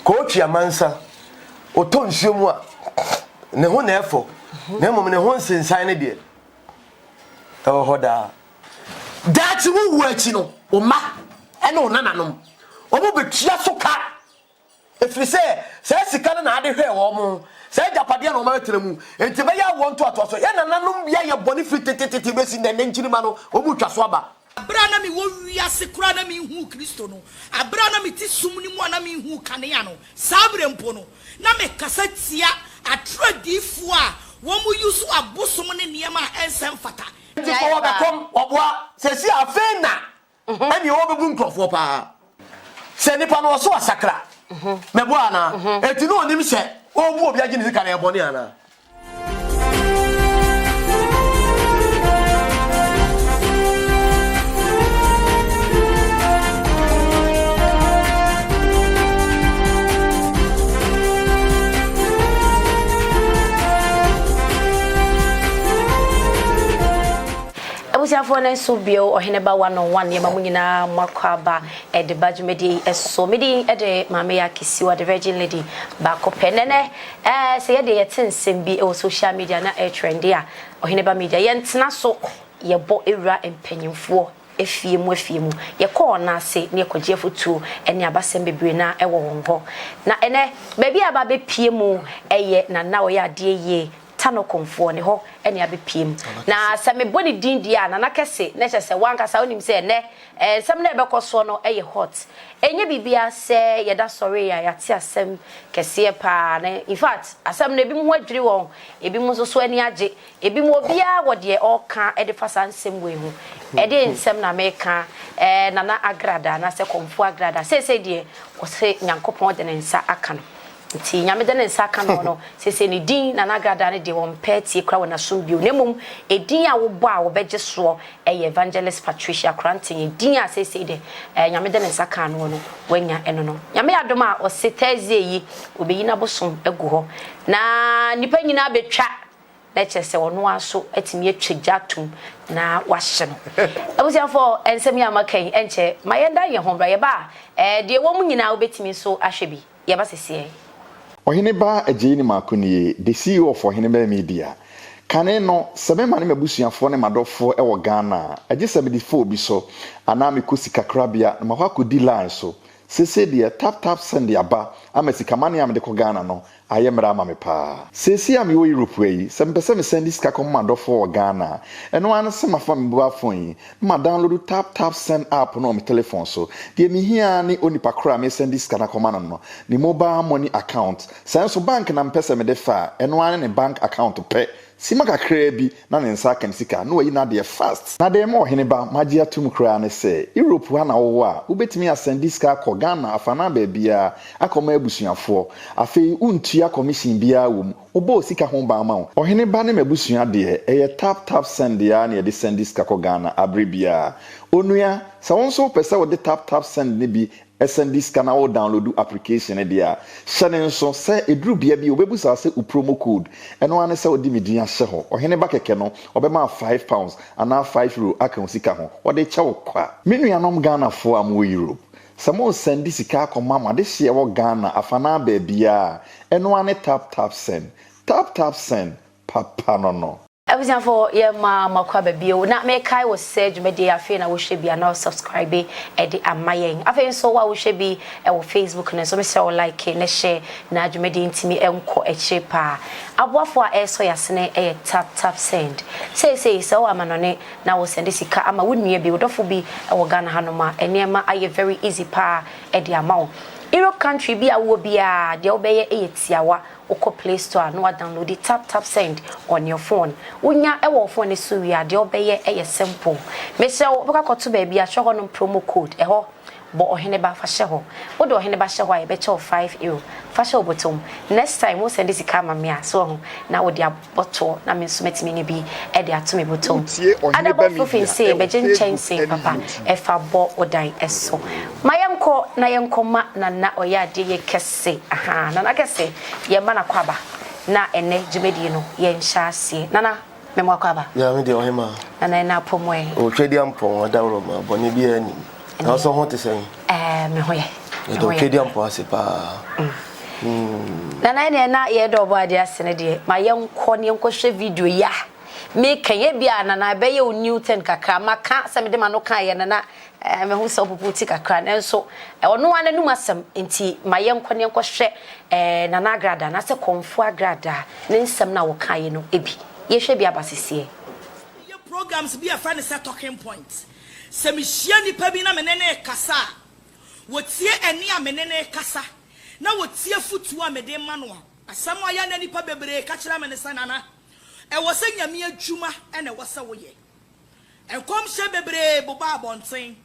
coach Amansa oton nsuo a ne ho na efo na mom ne ho nsensan ne de ewo hoda that wo wachi no o ma e no nananom obo betua soka efiri se sika na ade hwe wo mo se japade na o ma betremu enti be ya won to atoso ye nananom bia ye boni free tete besi na nkyirima no obu twa so aba Abrana mi wo wiase kura na mi hu Kristo no abrana mi ti sum ni mu na mi hu kanea no sabre mpo no na me kasa tia atradifo a wo mu yusu abosom ne niema ensem fata ti ko wa bekom oboa se si afena ani wo bebu nkrofo pa se nipa no so asakra mebo ana eti no onim se obu obi agi ni sika na eboni ana Abusiafo na so bio oheneba 101 yema munyina makwaba de badwumedi eso medi de mama ya kisiwa the virgin lady ba kopenene se ye de yetensem bi o social media na trendy a oheneba media yentena so yebo ewura empanyimfo efie mu ye ko na ase ne kwaje fotu ene abasem bebre na ewo wonho na ene baby aba be pie mu eye na na oya ade ye tano komfo ne ho ene abepiem na se me body din dia na nakese na chese wankasa onim se ne sem na ebekoso no eye hot enye bibia se yeda sorry ya yate asem kese pa na in fact asem na ebi mu adwiri won ebi mu so ani age ebi mu obia wode oka ede fasa nsem we hu ede nsem na meka na agrada na se komfo agrada se die wo se nyankopon de ne nsa aka no nti nyame de ne nsa aka no se ni din na nagrada ne de won peti kra wona sombio nemum edin a wo bo a wo beje so evangelist Patricia Cranton edin a se de nyame de ne nsa aka no wanya eno no nyame adoma o se teze yi obeyi na bosom egu ho na nipa nyina betwa na chese wono aso atimi atwajatum na wahye no abusiafo ensem ya makan enche mayenda ye hombra ye ba de wo mu nyina obetimi so ahwebi ye ba sese Oheneba Ejini Makuni, the CEO of Oheneba Media. Kane no sebe mane mabusuafo ne madofo e wo Ghana. Aje 74 bi so anami kusika krabia na mahwa kodi line so. Sese de tap send aba amesika mane am de ko Ghana no ayemra ama me pa. Sese am yo Europe yi, sempese me send sika ko madofo wo Ghana. Eno an se mafa me bo afon yi. Ma download tap send app no me telephone so. De mi hia ni onipa kra me send sika na koma no. Ni mobile money account. Senso bank na mpese me de fa. Eno an ne bank account pe. Simaka krebi na ne nsa kan sika no yi na de fast na de mo Oheneba magia tum kra ne se Europe ha na wo a ubetimi asend sika ko Ghana afana ba bia akoma abusuafo afei untua commission bia wom obo sika ho ba ma Oheneba ne mabusua de eye tap send ya na de send sika ko Ghana abrebia onua sa wonso pese wo de tap send ne bi SND scanner or download application dia shane so say edru bia bi obebusa say u promo code eno ane say odi medin ahye ho Oheneba keke no obema £5 ana €5 aka sika ho ode chewo kwa menuanom Ghana fo am wo Europe samo send sika akoma ma de hye wo Ghana afana ba bia eno ane tap send papa no Abusiafo ye makwa babio na me kai wo say dwumede afi na wo hwe bia na subscribe e de amayen afi so wa wo hwe bi e wo Facebook na so me say wo like na share na dwumede ntimi enko e hye pa aboafo a eso yasene e tap send say so amanone na wo send sika ama wo nua bi wodofo bi e wo Ghana hanoma enema aye very easy pa e de amawo Euro country bi awo bia de obeye eyetiawa oko Play Store no download the tap send on your phone unya ewo phone so wi ade obeye eye simple me se obeka koto ba bia hwe no promo code eho bo Oheneba fa hye ho wo do Oheneba hye ho e be che €5 fa hye obotom next time wo send this car ma so ho na wo dia bottle na me so metimi ne bi e de ato me botom Oheneba mi say be chense papa e fa bo odan eso mayemko na yenkoma na oya de ye kese aha na kese ye ma na kwaba na ene jumedi no ye nhyaase nana memo kwaba ya me de Ohema na pomwe o twedi ampon da woro ma boni bi ani na so ho te sen me ho ye do kedi ampo ase pa na ye do bo ade asene de ma ye nkọ ne nkọ hwe video ya me kan ye bia na be ye Newton kakra maka se me de ma no kan ye na me hu so poputi kakra na nso ono ane num asem enti ma ye nkọ ne nkọ hwe na agrada na se konfo agrada ne nsem na wo kan ye no ebi ye hwe bia basese ye programs be a friend set talking point se me hia nipa bi na me ne kasa wotie eni a me ne kasa na wotie futu a me de ma no asam aya na nipa bebre ka kira me ne sanana e wo se nyame adwuma e na wo se wo ye enkom hye bebre boba abonten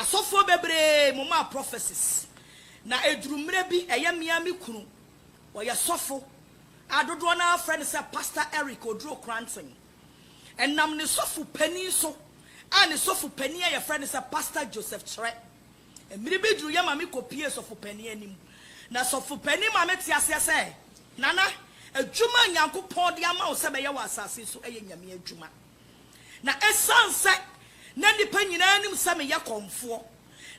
asofo bebre moma prophecies na edurumre bi eye mia me kunu wo ye sofo adodo na friend say Pastor Eric Odro Cranton enam ne sofo pani so a ne sofo pani ye friend say Pastor Joseph Chere emiri bi duru ye ma me kopie sofo pani anim na sofo pani ma me tiase say nana adwuma nyankopon de ama wo se be ye wa asase so eye nyame adwuma na esanse na nipa nyina anim se me ye konfo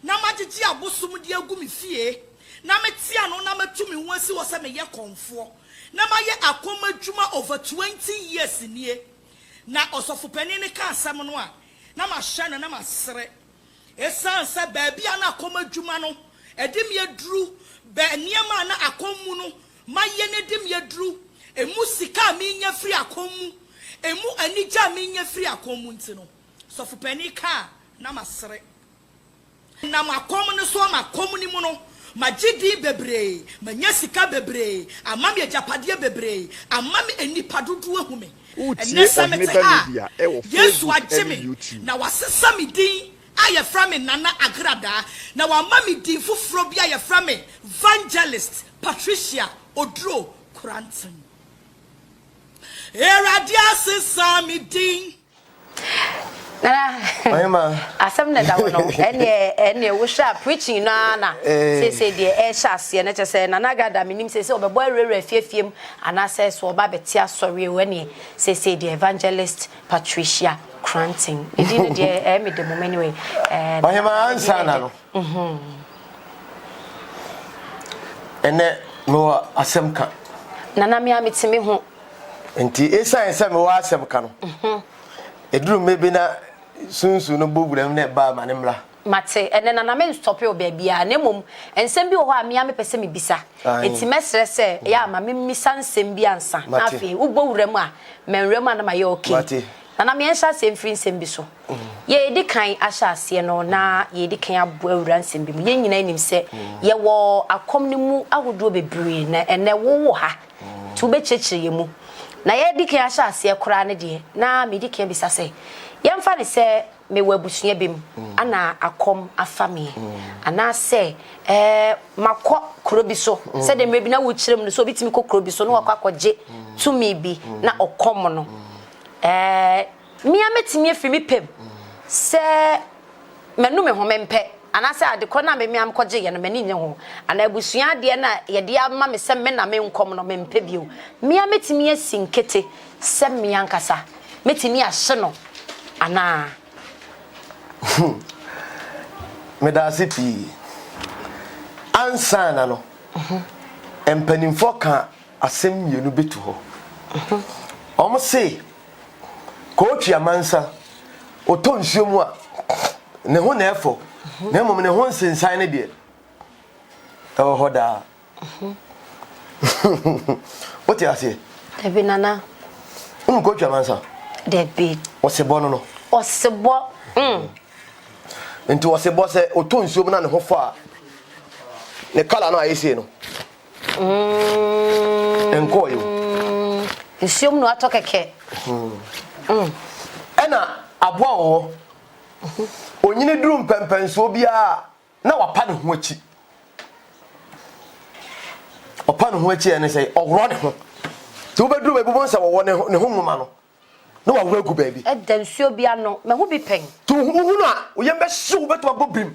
na magigi abosum de agu me fie na metia no na matumi ho asi wo se me ye konfo na maye akoma adwuma over 20 years nie na osofo pani ne ka asam no a na ma hye no na ma sere esanse ba bia na akoma adwuma no edim ye duru ba niema na akomu no maye ne dim ye duru emu sika mi nya free akomu emu anija mi nya free akomu ntino sofo pani ka na masere na makomu ne so makomu ni mu no magidi bebre manya sika bebre amami ajapade bebre amami enipa dodo ahume enesa mete ha Yesu ageme na wasesa mi din aye from me nana agrada na wa mami din fufuro bia ye from me evangelist Patricia Odro Cranton Eradia sesami din Ayma asem na dawo no ene wo sha preaching na say de sha ase na che na agrada minim say obebo arere fiefiem ana say so oba beti asori we ne say de evangelist Patricia Cranton edin de me de mom anyway Ayma ansa na no ene no asem ka nana me ametime ho enti esan me wa asem ka no eduru mebi na sunsu no boburam na ba ma ne mra mate ene nana me stop yo bia na mom ensem bi wo ha me pese me bisa enti mesre se ya ma me misa nsem bi ansa na afi ubowuram a menwram na ma ye okay nana me ensha sem free nsem bi so ye edi kan ahya ase no na ye edi kan abo awura nsem bi mu ye nyina nim se ye wo akom ne mu ahodo bebre na ene wo ha tu be chechire mu na ye edi kan ahya ase kora ne de na me edi kan bisa se yemfa ne se me wabusua bem ana akom afame ana se makọ krobi so se de mebi na wo kirem no so bitimi kọ krobi so no akọje tumi bi na okom no mi ametimi afi mi pem se menu me ho mempe ana se ade kọ na me am kọje ye no mani nye ho ana abusua de na ye de ama me se me na me nkom no mempe bio mi ametimi asinkete se mi ankasa metimi ahye no ana me da sipi ansa na no empanimfo ka asem yenu betu ho omo se kootwi amansa otonsuo mu a ne ho na efo na mom ne ho nsensan ne de hoda what you say debi nana kootwi amansa debi osebo no osebo enti osebo se otonsuo mu na ne ho fa ne kala no ayese no enko yo nsuom no atokeke ena aboa wo onyine duru mpempenso bia na wapa ne ho achi opa ne ho achi ene sei owro ne ho ti wo beduru bebu bonsa wo ne ho nwoma no no wa wura gu baabi edansuo bia no me ho bi pen tu hu no a wo yem be hyew beto abobim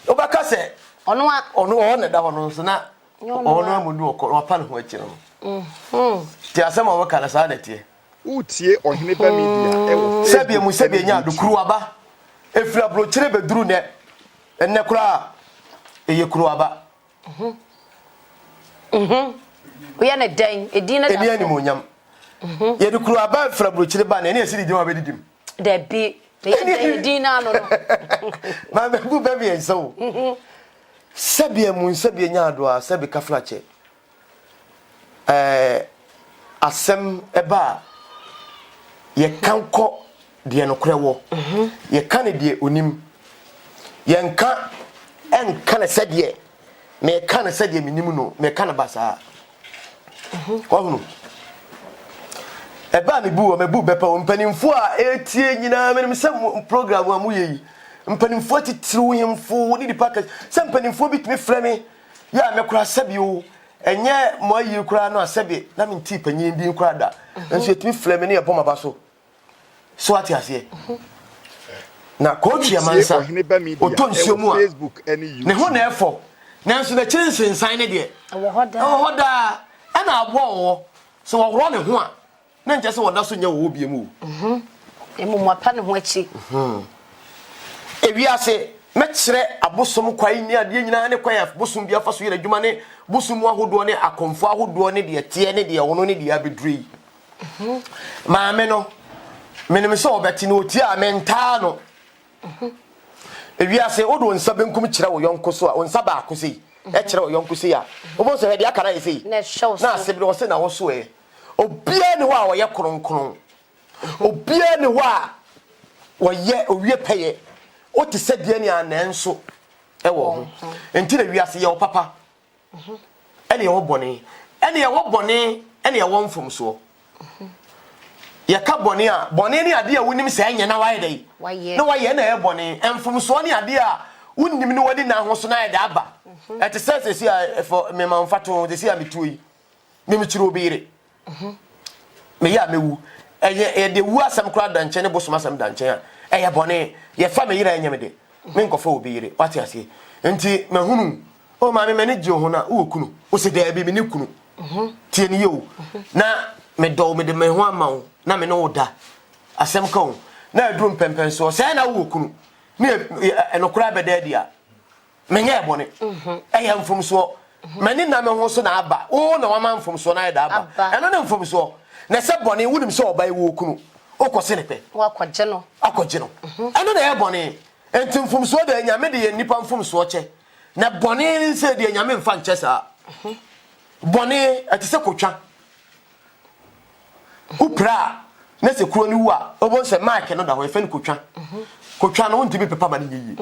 obaka se ono ne da hono so na ono amudu okọ wapa ne ho achi no ti asema wo kana sa na tie utie ohene ba media ewo sebie nya adukuru aba efira bro kire beduru ne enne kura eye kuro aba we ya na dan edina da eni monyam ye de kuro aba fra brochire ba na ene esi di ma bedidim da bi edina no ma be bu be bi enso sabia mu sabia nya ado a sabi kafrache asem eba ye kanko de no krewo ye kan de onim ye nka enka na sede me kan sede minim no me kan basa kwahunu eba me bu bepa mpanimfo a etie nyina menim se program amu yeyi mpanimfo titiriwo hemfo woni di package se mpanimfo bitimi frame ya me kura sabio enye mo yi kura no asabe na me nti panyin bi kura da enso etimi frame ne ye boma baso so ati ase na coach ya mansa oton siomu a ne ho na efo nanso na kire nsensan ne de wo hoda ana abo so wo woro ne ho a na nche se wo da so nya wo bie mu emu mo pa ne ho achi ewi ase mekire abosom kwai ni ade nyina ne kwai abosom bia fa so yere adwuma ne bosom ahodo ne akomfo ahodo ne de tie ne de wono ne de abedrui maame no menim se obeti no ti a menta no ewi ase odo nsa benkum kire wo yonko so a onsa ba akosi e kire wo yonko si a obo so he de akara yesi na show na ase bi wo se na wo so e obia ne ho a wo ye kronkron obia ne ho a wo ye owie peye o ti se de ne anenso e wo ho enti na wi ase ye wo papa ene ye wo bone ene ye wo bone ene ye wo mfomso ye ka bone a bone ne ade a wonim se anya na waye dai na waye na ye bone mfomso ne ade a wonim ne wodi na ho so na ye da aba ete se si a for me manfato de si a metuyi me mechiro obire me ya mewu eye de wu asem kra da nche ne bosoma asem da nche a eye bone ye fa me yira anya me de me nkofo obire wati ase enti mahunu o ma me mane je ho na wo kunu o se da bi me ne kunu tie ne yo na me do me de me ho amawo na me no da asem ka o na aduru pempen so se na wo kunu ne enokura beda dia menye bone eye mfom so mani na me ho so na aba o na wa man mfom so na da aba eno ne mfom so na se bone wunim so obai wo kunu o ko se ne pe wa kwaje no eno na ye bone enti mfom so da nyame de ye nipa mfom so che na bone nse de nyame mfa nche sa bone ati se kotwa upra na se kuro ni wu a obo se mark no da ho e fe ni kotwa no ntimi pepa ba ni yiyi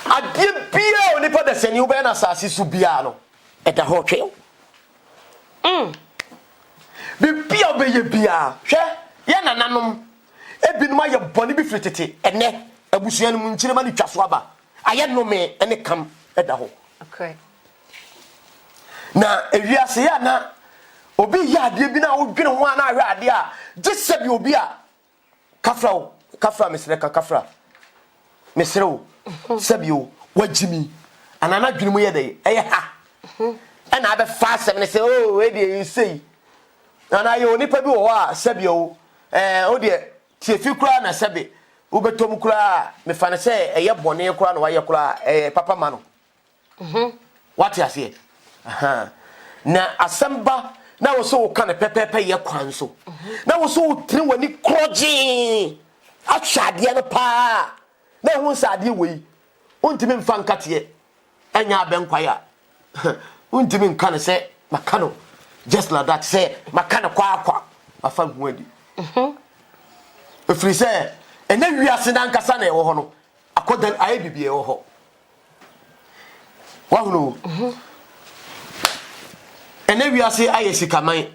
adie bia oni pa da seni ube na sasi su bia no e da ho twe bi bia obe ye bia hwe ye nananom ebinuma ye boni bi fritete ene abusuan mu nkyire ma ni twaso aba aye no me ene kam e da ho okay na ewiase ya na obi ya adie bi na odwene ho na ahwe ade a gisse bi obi a kafra mesre kafra mesrewo sabio wajimi anana dwene ye dey eye ha ana abe fa asem ne se o e dey sei ana ye onipa bi wo a sabio o de tiefi kura na sabe wo betom kura me fa ne se eye bone kura na waye kura papa ma no wati ase na asamba na wo so ka ne pepepe ye kwan so na wo so tiri wani kroji atwade no pa na hu sade wei untimi mfa nkate enya abenkwaya untimi nka ne se makano just like that say makano kwa afa hu adi efiri se ena wiase na nkasa na ewo ho no akodan aye bibie ewo ho wa hu no ena wiase aye sikaman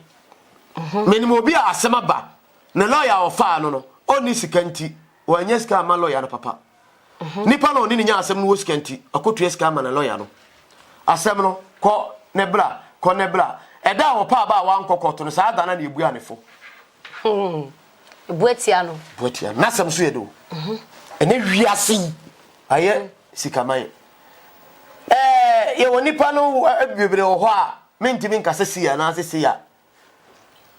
menimo bi a asema ba na lawyer ofa no oni sikanti wanya sika ma lawyer no papa nipa no ni nya asem no wo sikanti akotu sika ma na lawyer no asem no ko nebra eda opa ba wa nkokoto no saa da na ebu anefo buetia na asem so yedo ena wiase aye sikaman ye woni pa no abibre wo ho a mentimi nkase sia na ase sia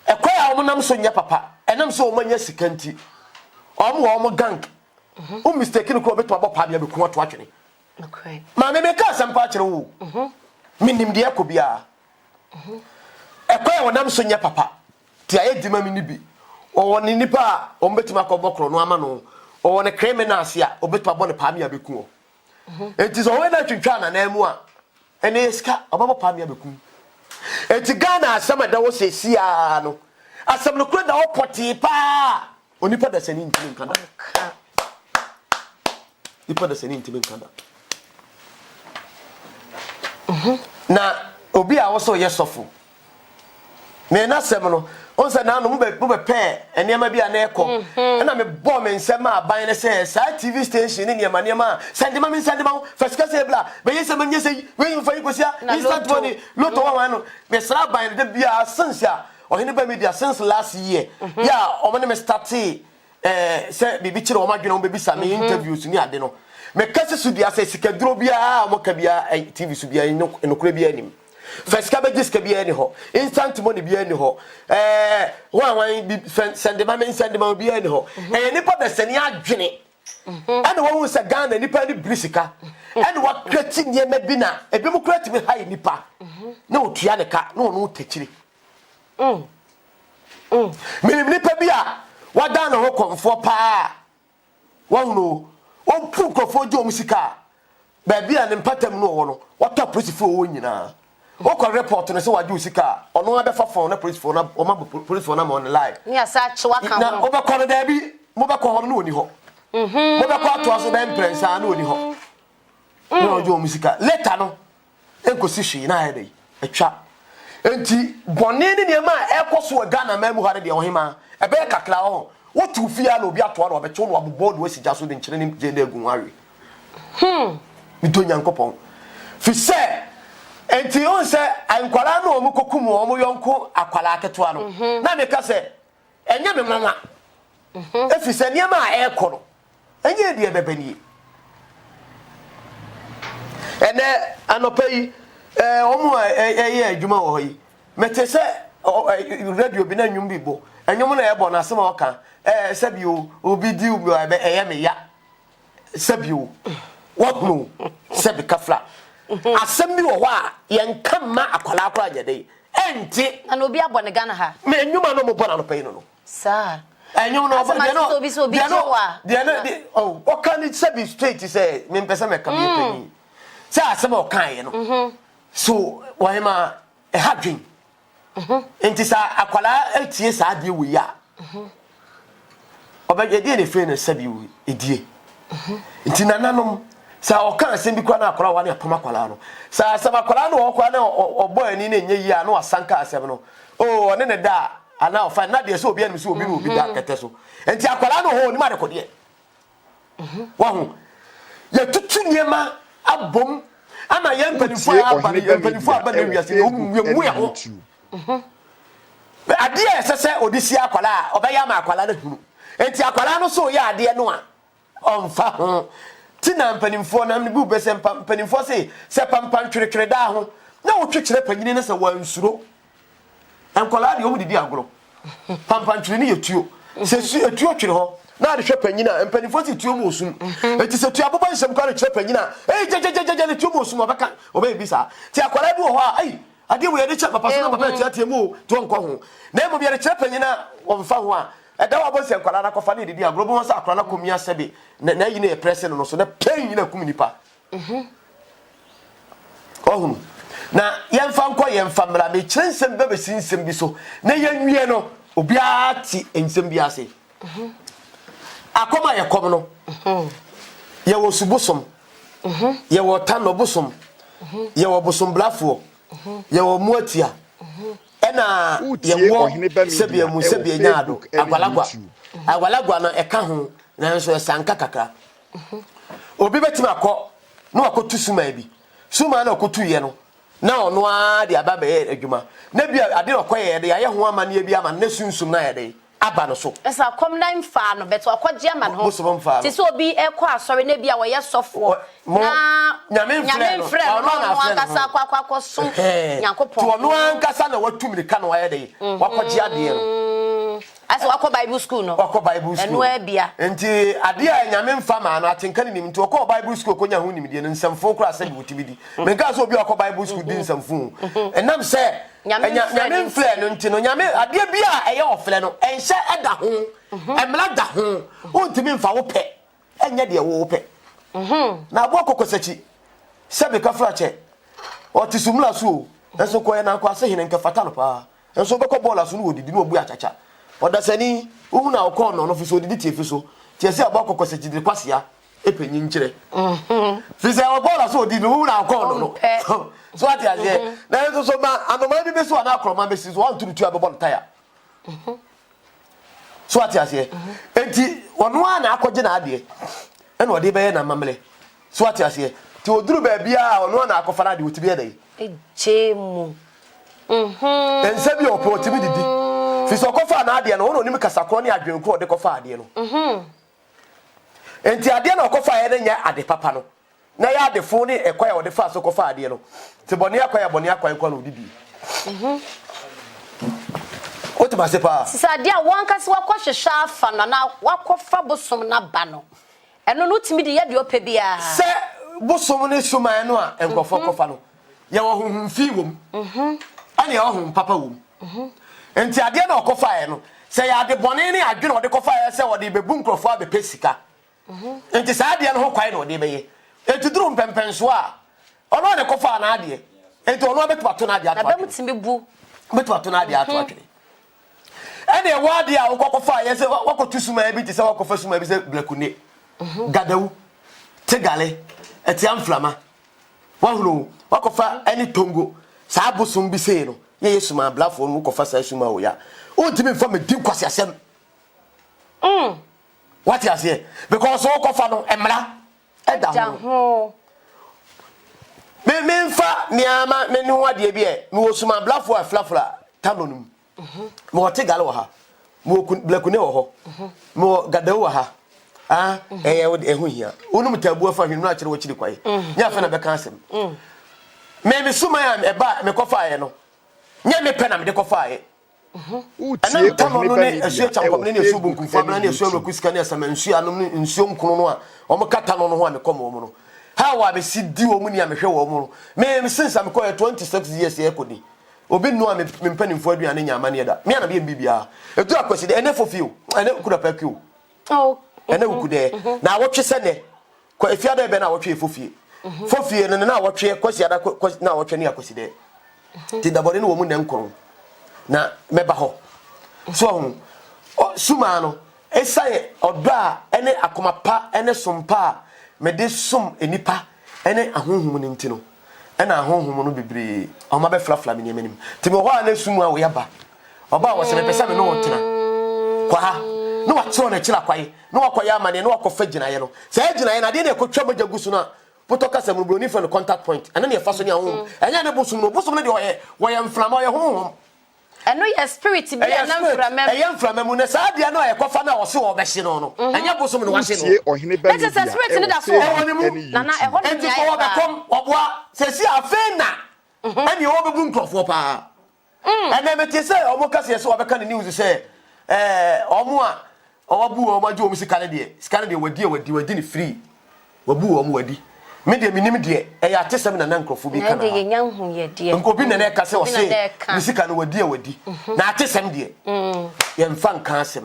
ekoya wo nam so nya papa enam so wo manya sikanti omo gang o mistake no ko beto abo pa bia be ko to atwene Okay. Maame me ka asem pa kire wo. Minim de akobia. Ekwa wonam so nya papa. Ti aye di mami ni bi. O woni nipa o mbetima akobokro no ama no. O woni criminals ya obetima bo ne paami abeku o. Enti so we na twitwa na na mu a ene eska obabo paami abeku. Enti Ghana asem da wo sesia no. Asem no kro da wo poti pa. Onipa da sani ntimi nkanda. Nipa da sani ntimi nkanda. Na obi a wo so ye sofo. Me na sem no onse na no mo be pe enema bi a na ekọ na me bo me nsem aban ne se sa TV station ne niema send ma fasika se bla be yesem nye se we yin fa ikosia instant money loto wa no me sra ban de bia since a ohene ba media since last year ya o me start se bibi kire o ma dwene o be bisa me interviews ni ade no me kase su dia se sika duro bia mo ka bia TV su bia enokure bia anim first cabbages ka bia ni ho instant money bia ni ho send ma bia ni ho nipa da sani adwene and wo se Ghana nipa ni brisika and what creating ye me bi na ebi mo create me high nipa na otua ne ka na ono techiri nipa bia wada na ho konfo pa wo no o pu konfo jo musika ba bia ne mpatam no wo no wato police fo wo nyina o ko report no se waje usika ono abefa phone na police phone na o ma police phone na on live ni asa chewa kan na o be ko no da bi mo be ko ho no oni ho mo be ko ato aso da imprensa na oni ho no ojo musika later no enkosi hwi na ayede atwa enti bone ni niam a ekoso Ghana mamu hare de ohima ebe kakra ho wotu fia na obi ato na obecho no abobodo wasiga so de nkyere ni je na egun awe mi to nyankopon fi se enti on se ankwala no omu kokum omu yonko akwala aketo ano na me ka se enya me mama efi se niam a ekọ no enya die bebani ene anopai omu adwuma wo yi mete se radio bi na nwum bi bo enwum na ebo na asem oka sabio obi di ubi eye me ya sabio what no sabi kafla asem bi wo a yenka ma akwala akwa agede enti na obi abone Ghana ha me enwuma no mo bona no pay no sir enwum no de no oh o can it sabi straight say me pesa me kam yepani say asem o kan ye no so wahema hadwin enti sa akwala etie sa ade wo ya obegede ne fe ne sabi wo edie enti nananom sa okan asem bi kwa na akwala wa ne apoma akwala no sa akwala no okwa na obo ani na enye yi a na wasanka asem no oh one ne da ana ofa na de so obi anim so obi no obi da kete so enti akwala no ho ni ma de kodie wahu ya tutu niema abom ama yempanifo aba na wiase mu ya ho ade esese odisi akwala obeya ma akwala na hunu enti akwala no so ya ade no a onfa ho tina mpanimfo na mbu be se mpanimfo se pampan twirikire da ho na wo twekire panyini na se wansuro akwala de omu didi agoro pampan twiri ni yetuo se etuo twire ho na ade hwe panyina mpanimfo se tuo mu osum enti se tuo abobo nsem kwa twire panyina je ne tuo mu osum obeka obebi sa ti akwala bi wo ho a ai ade wo ye de cha papa so na papa tiatia mu to nko ho na emo bi ye twire panyina wo mfa ho a eda wa bo se nkwala na kofa ne didi agoro bo sa akwala na komia sebe na yi ne press no so na pain na kum nipa ohun na yemfa nko yemfa mra me kyensem be sinsem bi so na yenwie no obi ati ensem bi ase akoma ye kom no ye wo subusom ye wo tano busom ye wo busom blafo ye wo muatia ena ye wo sebia mu sebia nyaado agwalagwa na eka ho na nso sanka kakra obi betima akọ na akotu suma bi suma na akotu ye no na ono a de aba be adwuma na bia ade okoye de ye ho amane bi ama na sunsum na ye de aba no so esa kom na mfa no beto akoje ama no ti so obi ekọ asori na bia wo ye sofo na nyame mfre no akasa akwa so yankopon to ono ankasa na watumiri ka no ye de wakoje ade no Ase wakọ Bible school no. Wakọ Bible school. Eno ebia. Enti ade a nyame mfa ma no atenka ne nim nti wakọ Bible school konya ho nim de ne nsamfo kura se bi wotibidi. Menka so obi wakọ Bible school din nsamfo. Enam se nyame mfle no nti no nyame ade bia eye ofle no enhye eda ho. Emla da ho. Ontimi mfa wo pe. Enye de wo pe. Na abo kokosachi. Sebe ka frache. Otisumla so. Enso koye na akwa se hine nke fata no pa. Enso beko ball so no odidi no obu achacha. Odasani uhu na okọ no no fiso odidi tie fiso. Tie se abo kokosachi de kwasia epenyi nkyere. Fiso abo ball so odidi uhu na okọ no no. So ati azie. Na enso so ma anoma bi beso na akroma besi so wan turutu abebo tire. So ati azie. Enti ono a na akọje na ade. Ena ode be na mamle. So ati azie. Ti oduru ba bia ono na akọfa na de otibi eda yi. Ejemu. Ense bi opo otibi didi. Fi so kofa na ade no ono nim kasakọ ne adwenko ode kofa ade no. Enti ade na okofa ye nya ade papa no. Na ya ade fo ne ekoya ode fa so kofa ade no. Ti boni akoya kwa no didi. Oti ba se pa. Sisa ade a wankase wakohwehwe afa na wakofa bosom na ba no. Eno no timi de ye de ope bia. Se bosom ne suma no a enkofo kofa no. Ye wo hunfi wom. Ani ye wo papa wom. Enti ade na okofa ye no. Se ya ade boni ne adwe na ode kofa ye se ode bebu nkrofo abe pesika. Enti sa ade no ho kwai na ode beye. Enti duru mpempenso a ono ne kofa na ade. Enti ono betu ato na ade ato. Na bemutimi bu. Betu ato na ade ato atwene. Ene wade a wokofa ye se wakotu suma bi ti se wakofa suma bi se blakune. Gadawu tegale etiam flama wahunu wakofa any tongo sa abusum bi sei no ye yesuma blafo no kofa sa suma o ya ontimi mfa me din kwase asem what you say because wakofa no emra eda ho me mfa niama me ni ho ade bi e me osuma blafo aflafla tabonum mo tegale wo ha mo blakune wo ho mo gadawu wo ha ehu hia onum tabu afa hwenu a kire wo kire kwae nya fa na be kan asem me suma ya eba me kofa ye no nya me pe na me de kofa ye utie ko ne esu chamkom ne esu bunkum fa na esu akusika ne asama nsu anom nsu nkono no a o mo kata no ho a me komo mo no ha wa be sidi wo mu ni a me hwe wo mo no me since am ko 26 years ye kodi obi no a me mpanimfo aduane nya amane da me na be bibia edu akwasi de ene fofio ene kura pakio ene ukude na wotwe sene kwa efiada be na wotwe fofie no na wotwe kwasi ada na wotwe ne akwasi de ti dabore no wo mu na nkoro na meba ho so suma no esai odo a ene akomapa ene sompa me de som enipa ene ahonhum ne ntino ena ahonhum no bebre o ma be flafla me nemenim ti me ho a na sumu a wo yaba oba wo se me pesa me no wotena kwa ha no watro na kira kwae no wakoya amane no wakofa ginaye no se ginaye na de na ekotwa maja gusu na potoka se mbroni fa no contact point ene ne fa so ne ahom enya ne bosum no de wo ye mframa ye honhom eno ye spirit bi na mframa ye mframa mu ne sa dia na ye kofa na wo se wo be hye no enya bosum no wa hye no tie ohene ba ni spirit ni da so na na e ho ne enti ko wo be kom oboa se si afena ene wo be bu nkrofo pa ene me tie se o mo kase se wo be ka ne news se omo a owabu o majo o sikane de wadi ni free wabu o mo wadi me de minim de e ya tesem na nkrofo bi kana de yenya hu ye de nko bi na ka se o se ni sikane wadi na tesem de ye mfa nka asem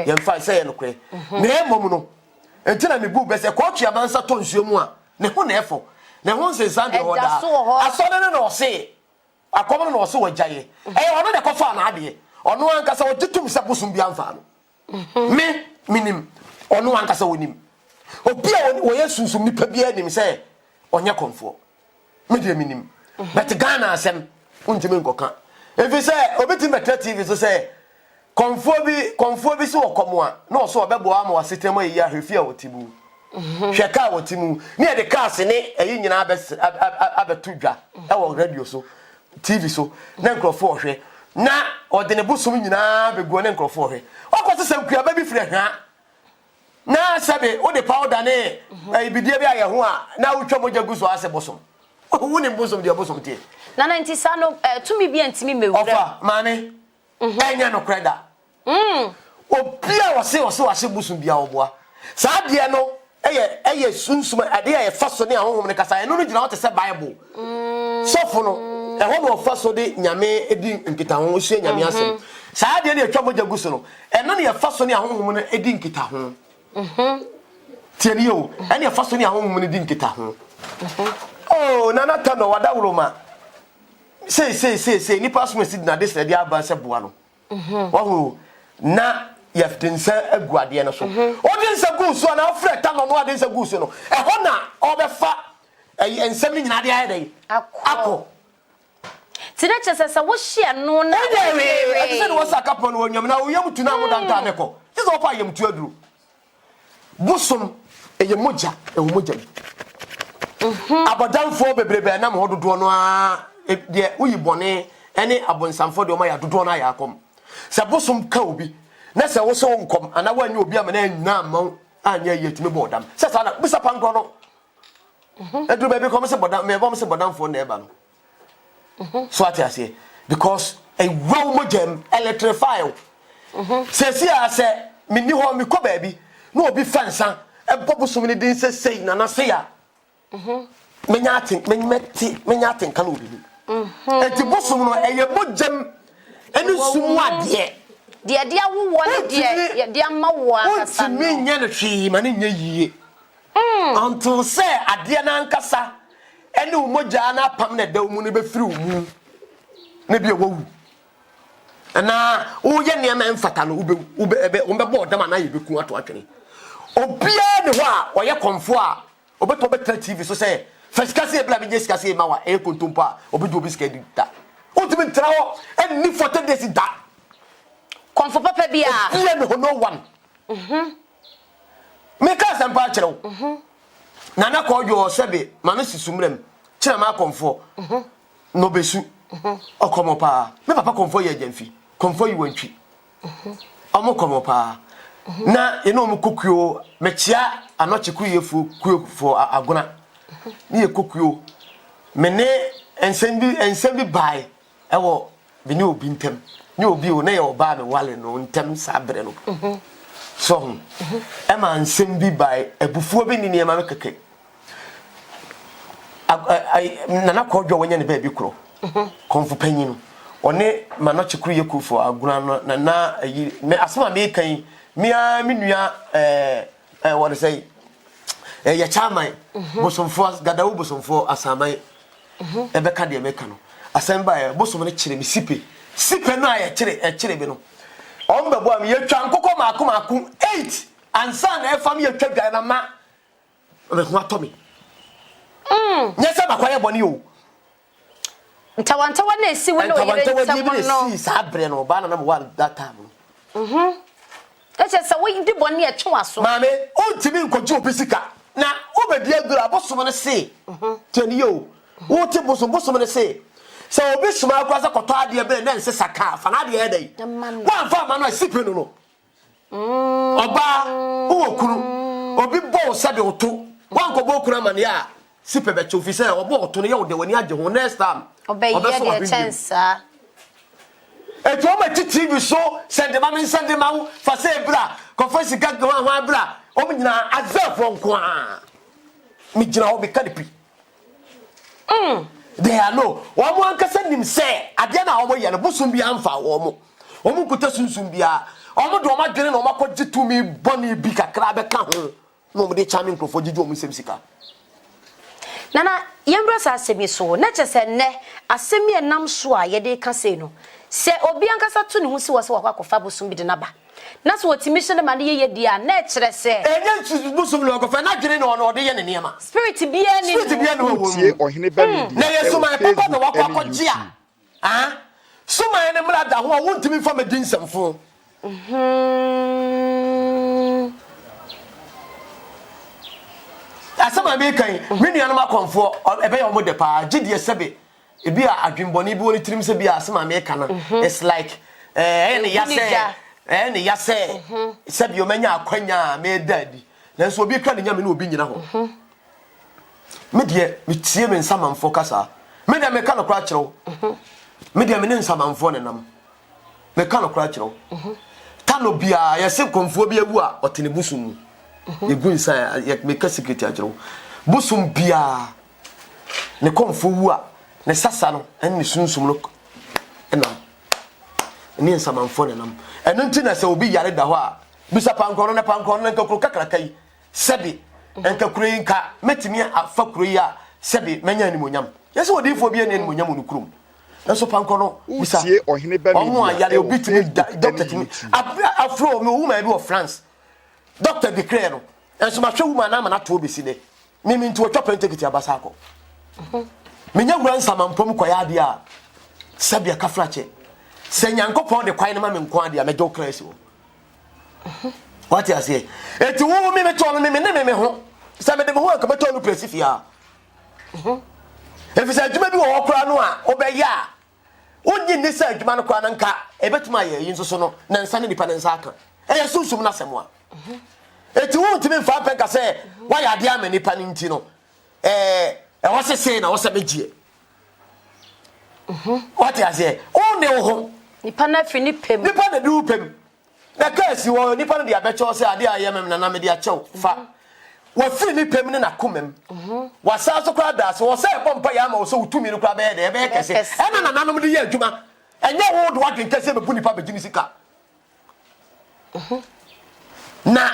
ye mfa se ye no kre na emom no entina me bu be se ko twa mansa to nsuo mu a ne ho na efo ne ho nsensan de hoda asone ne no se akomo no se wajaye ono de kofa na ade ono anka se otitum se bosum bi amfa no minim ono anka se wonim obi a wo yesusum nipa bia nim se onye konfo me de minim but Ghana asem untime nkoka efi se obeti metra TV so se konfo bi se wokomo a no so obebo ama wasetem ayi ahwefi a wotibu hweka wotimu ne de cars ne ayi nyina abetudwa e wo radio so TV so na nkrofo hwe na odene busum nyina begu ne nkrofo hwe okwose se nkuaba bi fire ha na sabe o de powder ne ibidie bi aye ho a na wotwa moja guso ase bosom woni bosom de bosom tie na 90 no tumi bi antimi mewura ofa mane enya no kreda obia wase busum bia oboa saa de no eye sunsum ade ye faso ne ahonhom ne kasa eno no gina wote se bible sofo no eho no faso de nyame edi nkita ho hye nyame asem saa de ne atwa moja guso no eno ne ye faso ne ahonhom ne edi nkita ho tieni o ene ye faso ne ahonhom ne edi nkita ho oh nana tano wada wuroma say ni pass me sid na this ready aba se boa no wahu na yeftensa aguade no so odinsa gu so na afre ta no odinsa gu so no ho na obefa ensem ni nyina de ayedai akọ tina chese wo hia no na we say no saka pon no nyam na oyam tu na modanta ne ko this opa yam tu aduru busum eye moja abadamfo bebrebe na mo dodo no a de uyi bone ene abonsamfo de o ma ya dodo no ya akom se busum ka obi na se wo so nkom ana wanyi obi amana nyina ma anya yetime bodam se sa na bisa panko no edru baby come se bodam me bom se bodamfo na eba no so atiase because a wow mojem electrify se si ase mini ho mi ko baby no obi fansa e bobusum ni din se sei na na se ya menya atin kan obi ni enti busum no eye mojem eni sumu ade de awowo ne de amawo akasa no enti menya no hwi ma ne nya yie anto se ade na nkasa eni umoja na pam na da mu ne be firi mu ne bi ewu na wo ye ne ma mfata no ube bodam na ye beku ato atwene obia ne ho a oye konfo a obeto betra TV so say first kasi e bla bi jeska say ma wa e kontompa obedu obi ska dita ultimate trawo and ni 40 days da konfo papa bia bia ne ho no one me ka sampa kyerɛw na na ko jo sebe ma no sisumrem kyerɛ ma konfo no besu okomopa me papa konfo ye jamfi konfo yi wantwi omokomopa na ye no mkokuo mechia anocheku yefu kuo agona ni ye kokuo mene ensembi bai ewo bini obi ntem ni obi o na ye oba me wale no ntem sabre no so e ma ensembi bai ebufuo bi ni ma mekeke nana ko dwo wanya ne ba bi kro konfu panyin no one manocheku yekufo agona na me asema me kan mia minua what to say ya chama bosomfo gadawo bosomfo asamai ebeka de meka no asemba bosom ne kire mi sipe no aye kire bi no ombebo am ye twa nkokọ maako 8 ansa na efam ye twa dwa na ma me ho atomi nyesa bakwaye boni o ntawantawa na esi wo no yire ntawo no sa bre no ba na mo one that time eche se wo di boni e twa so mame o timi nkoji opesika na obedi agura abosom ne se tani yo wo ti bosom ne se so obi suma akwa za koto ade be na nse saka fa na ade e dai wan fa ma no sipe no oba wo kuru obi bo se de oto wan ko bo kuru amane ya sipe be chofi se obo oto no ye wo de wani age ho next time obe ye de chance eto o ma TV so send ma fa se bra ko fa sika ga wa bra o mi nyina azafo nko a mi gina o be kadipi they are no wo mo ankasa nim se ade na wo ye no busum bia amfa wo mo kuta sunsum bia o mo do ma dwene no ma ko gitumi boni bi kakra be ka ho no mo de chami nkrofo gigi o mo sem sika nana yembra sa asemi so na chese ne asemi enam so a ye de ka se no se obi ankasa to ne hu si wo se wakwafa busum bi de na ba na so otimi hye ne ma ne ye dia na kire se enye busum lo ko fa na dwene no de ye ne niam spirit bia ni wo tie ohene ba mi na yesu ma papa no wakwakogia suma ne mra da ho a wontimi fa medin samfo asama be kan menua no makonfo ebe ya omode pa gidie sebe ebi a adwemboni bi woni tirim se bi asama me kan it's like ene yase sebe o manya akwanya me dadi na so obi kan nya me na obi nyina ho me de me tie me nsamanfo kasa me de me kan kra kyerɛw me de me ne nsamanfo ne nam me kan kra kyerɛw tano bia ya se konfo bia wu a otene busum egu nsa ya meka secret agero busum bia ne konfo wu a ne sasa no en ne sunsum no enam ni nsamanfo ne nam eno ntina se obi yare da ho a bisa pankoro ne nkakuru kakraka yi sebi nkakuru yi nka metimi afa kuru yi a sebi menya ni monyam yesi odifo bia ne monyam no kurum enso pankoro bisa ohene ba mi omo ayare obi timi doctor timi afro me woman bi of France doctor declare no enso ma hwe woman na ma na to obesi de mimi nti otwa pentekiti abasa akọ menya wura nsamampom kwaya ade a sebi akafrache se nyankopon de kwan ma me nko ade a mejo krasi wo what you say eti wo me to no me ho se me de ho ka beto no presifia efisa adwuma bi wo okra no a obeya onyi ni sa adwuma no kwa na nka ebetuma ye yin so no na nsa ne nipa ne nsa aka eye sunsum na semo a eti wo ntimi mfa penka se wa ya de amani pa ni nti no wo se na wo se begie what you say o ne ho nipa na fi ni pem nipa na du pem na kasi wo nipa no de abecho se ade ayem na me de achew fa wa fi ni pem ne na komem wa sa so kra da so wo se bompa ya ma wo so utumi no kra be de be kese e na nanom de ye adwuma enye wo do wadwen kese be bu nipa be gini sika na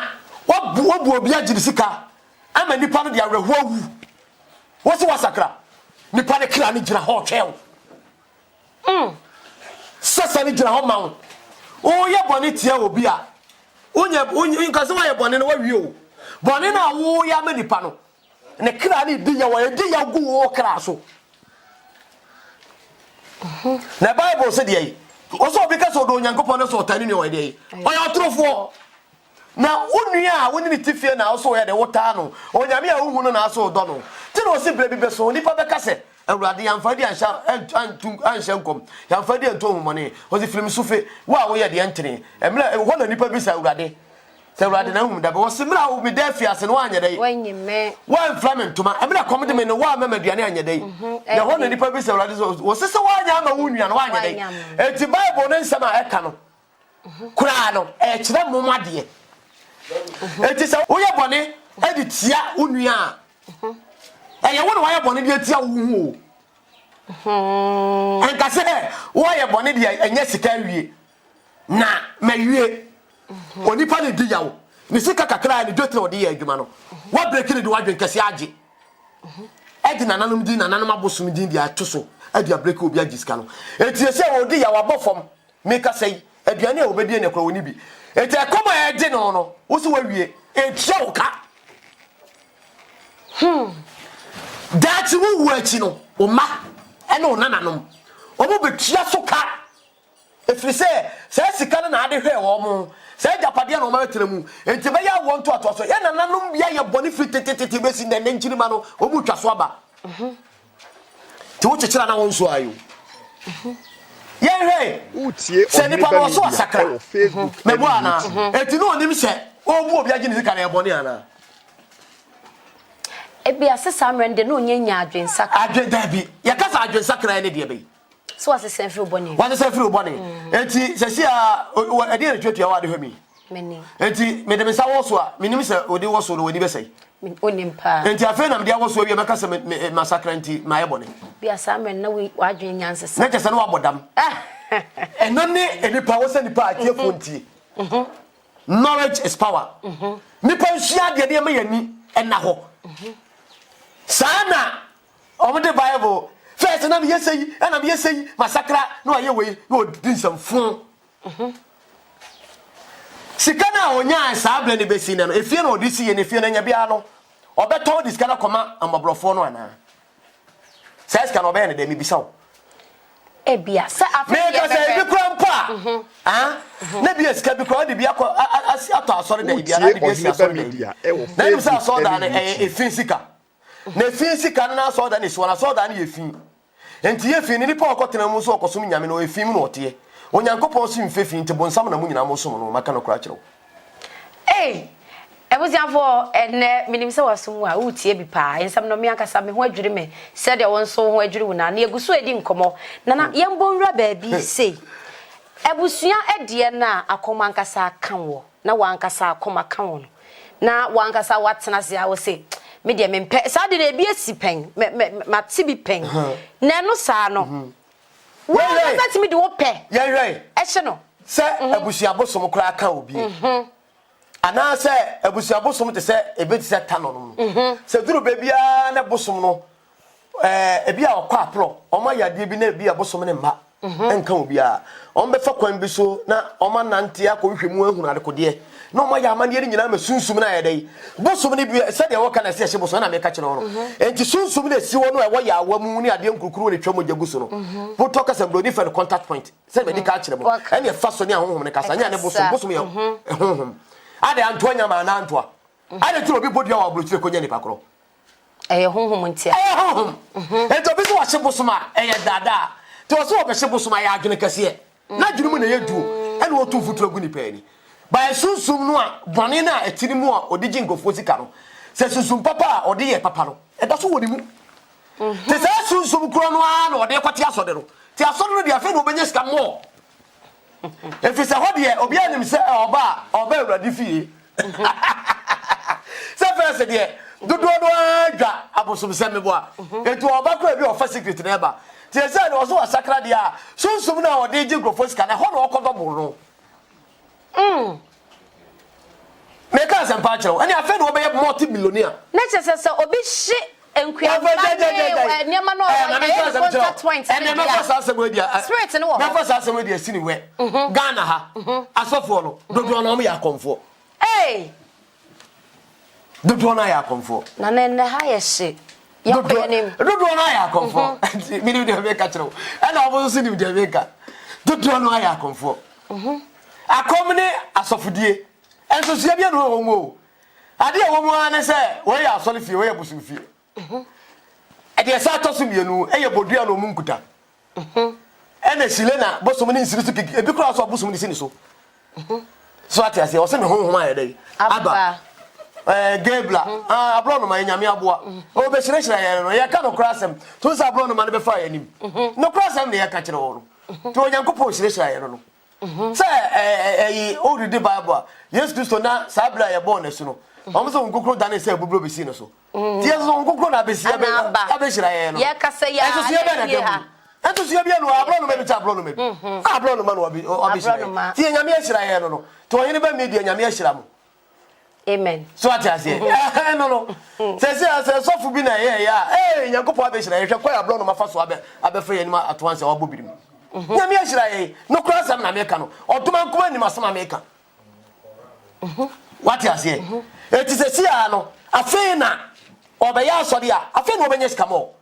wo bu obi agini sika ama nipa no de awerhu awu wo se wasakra nipa ne kra ne gira ho twew sasa ni gira ho ma wo o ye boni tia obi a onye nkase wa ye boni no wa wie o boni na wo ya ma nipa no ne kra ni di ya wa di ya gu wo kra so na bible se de yi o so obi ka so do nyankopon no so tani ni o de yi o ya trofo na onua a woni ni tifie na o so ya de wota no onyame a hu no na so do no ti no se bre bi be so nipa be ka se awurade yamfadi anshankom yamfadi anto humone ozi film sufe wa wo ye de entene emra ho na nipa bi sa awurade sa awurade na hum da be wo simra wo me da fiase no anya dai wanyeme wa inflamentuma emra komde me no wa mama duane anya dai na ho na nipa bi sa awurade wo sese wa anya ama wo nua no anya dai eti bible no nsema eka no kura no e kire momade eti sa wo ye bone edi tia wo nua eye wo no wa ye bone de tia wo hu o anka se wo ye bone de enya sika wie na mawie onipa ne di yawo ni sika kakra ni dotre odi ye adwuma no wa break ni de wadwen kase age edi nananom di nananom abosum di dia atoso edi break obi age sika no eti se wo di yawo abofom meka sei aduane a obedi ne kro woni bi eti ekoma ege no wo se wa wie etia wo ka dati wo wachi no o ma ene o nananom o mo betua so ka efiri se sika na ade hwe wo mo se japade na o ma betremu enti be ya wo nto ato so ye nananom bia ye boni fitititi besi na nkyiri ma no o mu twa so aba ti wo chechira na won so ayo ye hwe utie se ni pa no so asakra Facebook me bo ana enti no onim se o bu obi agi ni sika na ye boni ana ebi asesa amrende no nyanya adwen sakra adwen dabi ya kasa adwen sakra ne de be so asesa mfiri obone wa asesa mfiri obone enti sesi a ade na twetua wa de hwemi meni enti me de me sa wo so a menim se odi wo so no woni be sei onimpa enti afa na me de wo so wi me kasa masakra enti ma ye bone bi asa amrende na wa adwen nyansesa na kesa no wa bodam eno ne enipa wo se nipa atie fontie knowledge is power nipa nhia de me yani ena ho sana omde bible first na me yesei na me yesei masakra no aye we no dinsamfo sikana onya saable ne besi ne no efie no odisi ye ne fie na nya bia no obeto diskana koma amabrofo no ana says can obey ne de mi bisaw ebia sa afa me ka say bi krampa na bia ska bi kwa de bia ko ato asore da bia na bia sia asore da na nim sa asore da e finsika na finsika na asore da ne so na asore da ne ye fin enti ye fin ni pa okotena mu so okosom nyame no e fin mu no ote onyankopon so mfefin te bonsam na mu nyina mo so no maka no kra kire ebuziafo ene minimse wasum a utie bi pa ensam no me akasa me ho adwiri me se de won so ho adwiri wona na eguso edi nkomo na yembo nwura ba bi sei Ebusua edie na akoma nkasa kan wo na wankasa akoma kan wo na wankasa watena se a wo se me de mempe sa de na bi asipen ma ti bi pen na no sa no wo na ti mi de wo pe ye hwe e hye no se ebusua bosom kura kan obi ana se ebusua bosom te se ebeti se tano no se duru be bia na bosom no ebi a okwa apro oma yade bi na bi a bosom ne mma enka obi a on be fa kwan bi so na oma nante akohwehwemu ahunu adekode na oma ya amane nyina ma sunsum na yedai bosom ne bi se de woka na se hye bosom na me ka kire no enti sunsum na si wo no e wo ya awamu ni ade nkurukuru ne twam gyagu so no wo to ka sam do different contact point se me di ka kire mo ene e fa so ne ahohom ne kasa nya ne bosom ye ahohom ade antoa nya ma na antoa ade ti obi bodua wa bro kire ko nya ne pakro honhom ntia honhom ento bi so wa hye bosom a dada to so wo be hye bosom a ya adwene kase na adwene mu na ye duo ene wo to futu agu ni pani ba sunsum no a bone na etini mu a odigi ngofo sika no se sunsum papa a ode ye papa no da so woni mu te se sunsum kro no a na ode kwate asode no ti asode no dia fe no benye sika mo efi se hodie obi anim se oba uradi fie se fe se de dodo no adwa abosom se mebo a etu oba kro bi ofa secret na eba ti se na oso wasakra de a sunsum na ode gi ngofo sika na ho na okodobo no Meka sempa chero ani afa no be multi-millionaire na chese obi hye enkua na niam no contact point and me for say we dia spirit no wo me for say we dia sini we Ghana ha asofo no dodo no ya konfo dodo no ya konfo na ne ha ye hye dodo no ya konfo mi ni dia meka chero ana obo so ni dia meka dodo no ya konfo akomne asofudie enso sia bia no homo ade e homo ane se we ya asole fie we ya busu fie ade sa to so mienu e ye bodua no munkuta ene sile na bosom ni nsiri so kiki ebi kura so bosom ni sini so so ate ase o se me honhom aye dai aba gebla abro no ma nyame aboa o be sire sire ye no ye ka no kura sem to sa abro no ma ne be fa ye nim no kura sem ne ye ka kire wo no to onyankopɔ sire sire ye no say o read the Bible yes Christo na sabla ye born esu no o mo so nkokro dane say bubro besi no so ti yes so nkokro na besi e be abeshira ye no ye kase ya enso so ye be na dem enso so ye be no abro no me bi abro no me bi abro no ma no obeshira ti nyame ashira ye no to oyene ba me di nyame ashira mo amen so atiase no say so fu bi na ye ya nyankopɔ abeshira ye hwe kwa abro no ma fa so abefa ye ni ma atoanse wa bobirim nyame ashira ye no kura sam na meka no oduma nkoma ni masama meka what you say eti se sia no afi na obeya asori a afi na obenye skamo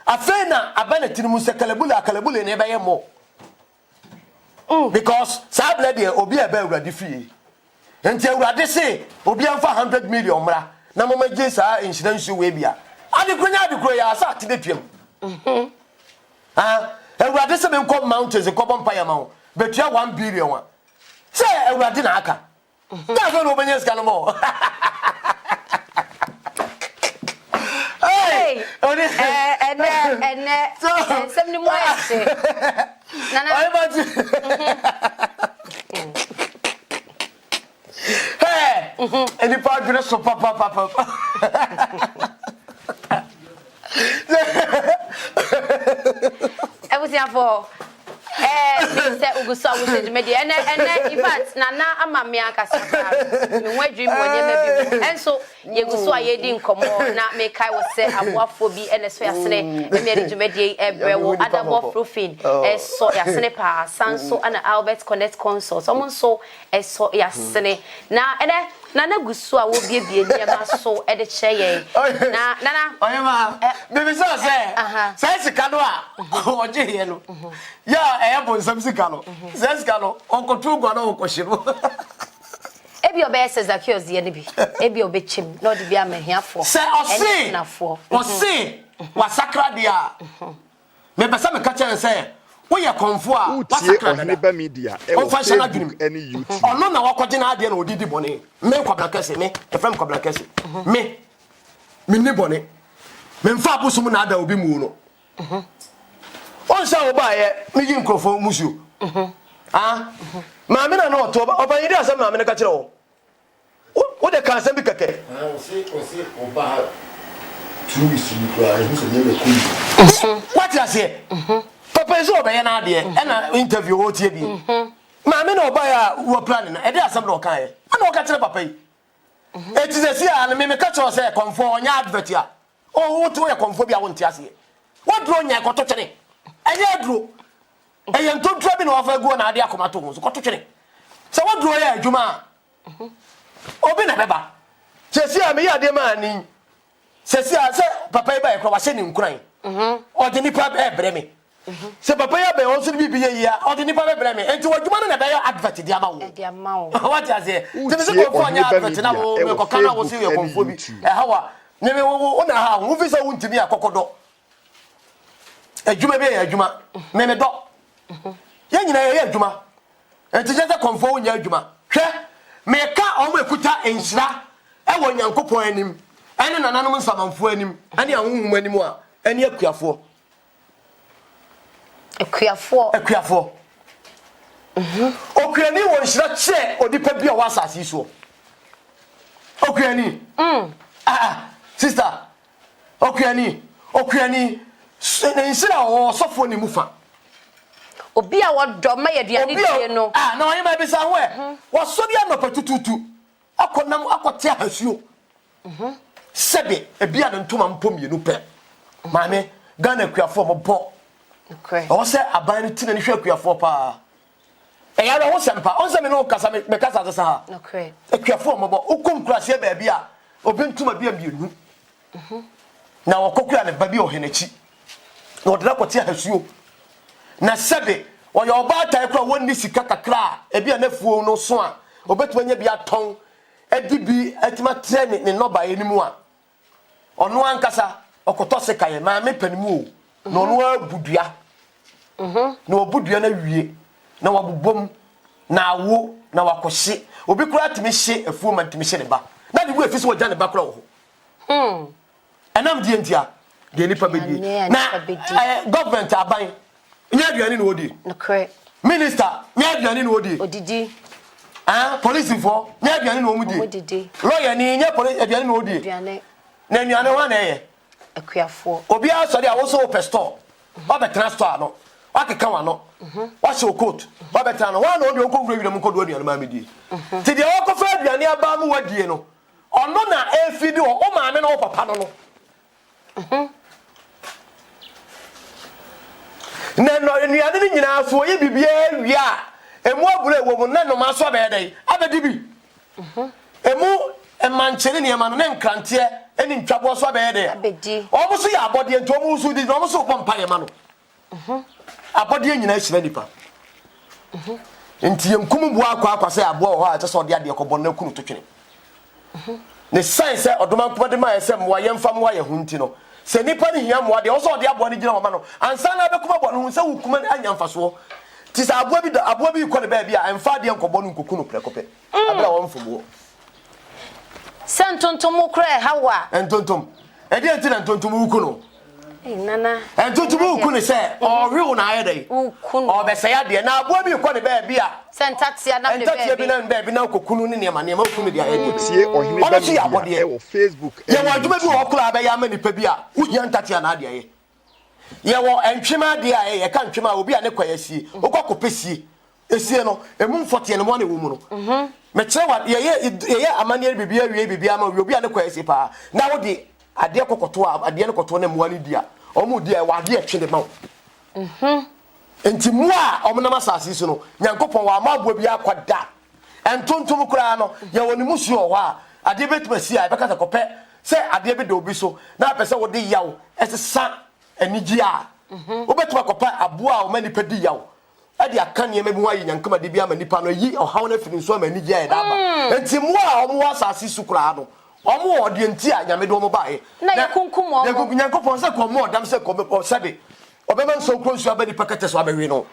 afi na abana tinimu se kalebule na ebeye mo because sabla de obi ebe urade fie enti urade se obi amfa 100 million mra na mama je sa insurance we bia adekro ya asa ati detwem Ewurade se me nkom mountains nkom empire ma ho betua 1 billion wa se ewurade na aka da so no benye ska no mo ene sem ni mo ese nana ai ba eni pa dwene so papa Ebusiafo se uguso awuseji media ene in fact na ama me akasa me wadwim wonye ma bi enso yeguso ayedi nkomo na me kai wo se aboafo bi ene so yasene me reju media ebrewo adabo profile so yasene pa sanso ana Albert Connect Consult so so so yasene na ene na gusu a wo biebie niema so e de cheye na oyema baby so say sika no a oje ye no ya bon sam sika no sika no onkotu gwa na okoshiro ebi obese Zacchaeus ye ne bi ebi obechim na odi bi amahiafo say osi wasakra dia me besa me ka chen say wo ye konfo a wasakra ne ba media e wo fashion adwum any YouTube ono na wakoje na ade na odidi bone me kwabra kese me efem kwabra kese me ni bone me mfa abusum na ada obi mu no on sha oba ye me yi nkrofo musu ah maame na no to oba yiri asem maame na ka kire wo de kan asem bi keke o se oba 2 weeks ni kwa e so nyeme kunu what you say papa is oba ya na ade e na interview wo tie bi maame na oba ya wo plan na e de asem na o kan e na o ka kire papa yi eti se si a na me ka kire say confirm onya advert ya o wo to ya confirm bi a wo ntia se wo dro nya ko to twene enye dro eyen to dro bi na wo fa go na ade akoma to ho so ko to twene se wo dro ya adwuma obi na beba se si a me ya de ma ni se si a se papa ba e kro wa se ni nkuran o de nipa be bre me se papa ya be on so bi ye ya o de nipa be bre me enti wadwuma na be ya advert di ama wo what you say se me se ko fo nya advert na wo me ko kana wo se ye konfo bi hawa ne me wo na ha wo fi se wo ntimi akokodo adwuma be ya adwuma me do ye nyina ye adwuma enti je se konfo wo nya adwuma hwe me ka o mo ekuta enhira e wo nyankopon anim ene nananom nsamanfo anim ene ahunhum anim a ene akuafo okuani wo nhira che odipa bi a wasase so okuani sister okuani nhira wo sofo ni mufa obi a wodo ma yaduane die no na onye ma bisa ho wo so dia no patututu akonam akote ahasuo sebe ebia de ntoma mpom yenu pe maame Ghana akuafo mo bo okay o se aban ni tina ni hwe akuafo pa e ya wo sempa on se me no kasa me kasa sa ha okay akuafo mo bo ukom kurase ba bia obi ntoma bia bienu na wokokua ne ba bi ohenachi na odra kote ahasuo na sebe o yo ba tai kra wonni sika kakra ebia na fuo no so a obetuma nya bia ton edibi etima trene ne noba enimu a ono ankasa okoto sekaye ma me panimu o na ono abudua na obudua na wie na wabobom na awo na wakohye obi kura timi hye afuo ma timi hye ne ba na de wo afisi wo gya ne ba kura wo enam die ntia de nipa bedi na government aban nya aduane na odi okay minister nya aduane na odi odidi police for nya aduane na omudi lawyer ni nya police aduane na odi na aduane ho na eye akuafo obi a sori a wo so pesto ba be transport no wa keka wa no wa se coat ba be tan no wa na odi onko wura wira mu kodo aduane ma medi ti de wo ko fa aduane aba mu wadie no ono na efidi o maame na o papa no na no aduane ni nyina so ye bibia wia emu abule wo mu na no ma so be dai abedi bi emu emanchene ne ma no ne nkrante eni ntwabo so be dai abedi omo so ya abode nto omo so di omo so pompa ye ma no abode nyina hira nipa enti yenkum bu akwa se abo ho a te so de ade ko bonne kunu to twene ne science odoma nkoma de ma yesem wa yemfa mo ye hunti no se nipa ni hia mo de o so de abo ne gina o ma no ansa na be kuma bo no se hukuma anyamfa so ti sa abo bi ko ne ba bia emfa de nkobo no nkokunu prekope abla won fubo santontom kra hawa entontom e de enti na entontom ukuno nana entontom ukuno se o real na ayedai ukuno o be se ya de na abo bi ko ne ba bia sentatia na be entatia bi na be bi na kokunu ne ne ma ukuno de ayedai tie ohine ba mi e wo Facebook ye wa djuma bi wo kula ba ya ma nipa bi a uhia entatia na ade aye ye wo entwema de aye ye ka ntwema obi a ne kwayasie okokopesie esie no emu mfote ne mo na wo mu no me kire wa ye amane bibia wie bibia ma obi a ne kwayasie pa na wo de ade kokoto ade ne koto ne mo ani dia o mu dia wa ade atwe de ma enti mu a o na masase so no nyankopon wa maabo bi akwada entontom kura no ye woni musu o wa ade betuma si a be kasa kopɛ se ade be de obi so na pese wo de yaw esesa anigi a wo betuma kopɛ aboa o mani pedi yaw ade aka ne mabi wa nyankama de bi ama nipa no yi o hawo na firi so ama anigi a e da ba enti mu a o mu asase su kura no o mu o de enti a nyame do mo ba e na ye kunkum o ye nyankopon se ko mo dam se ko be sebe obeba nso kronsu abani pakete so abewe no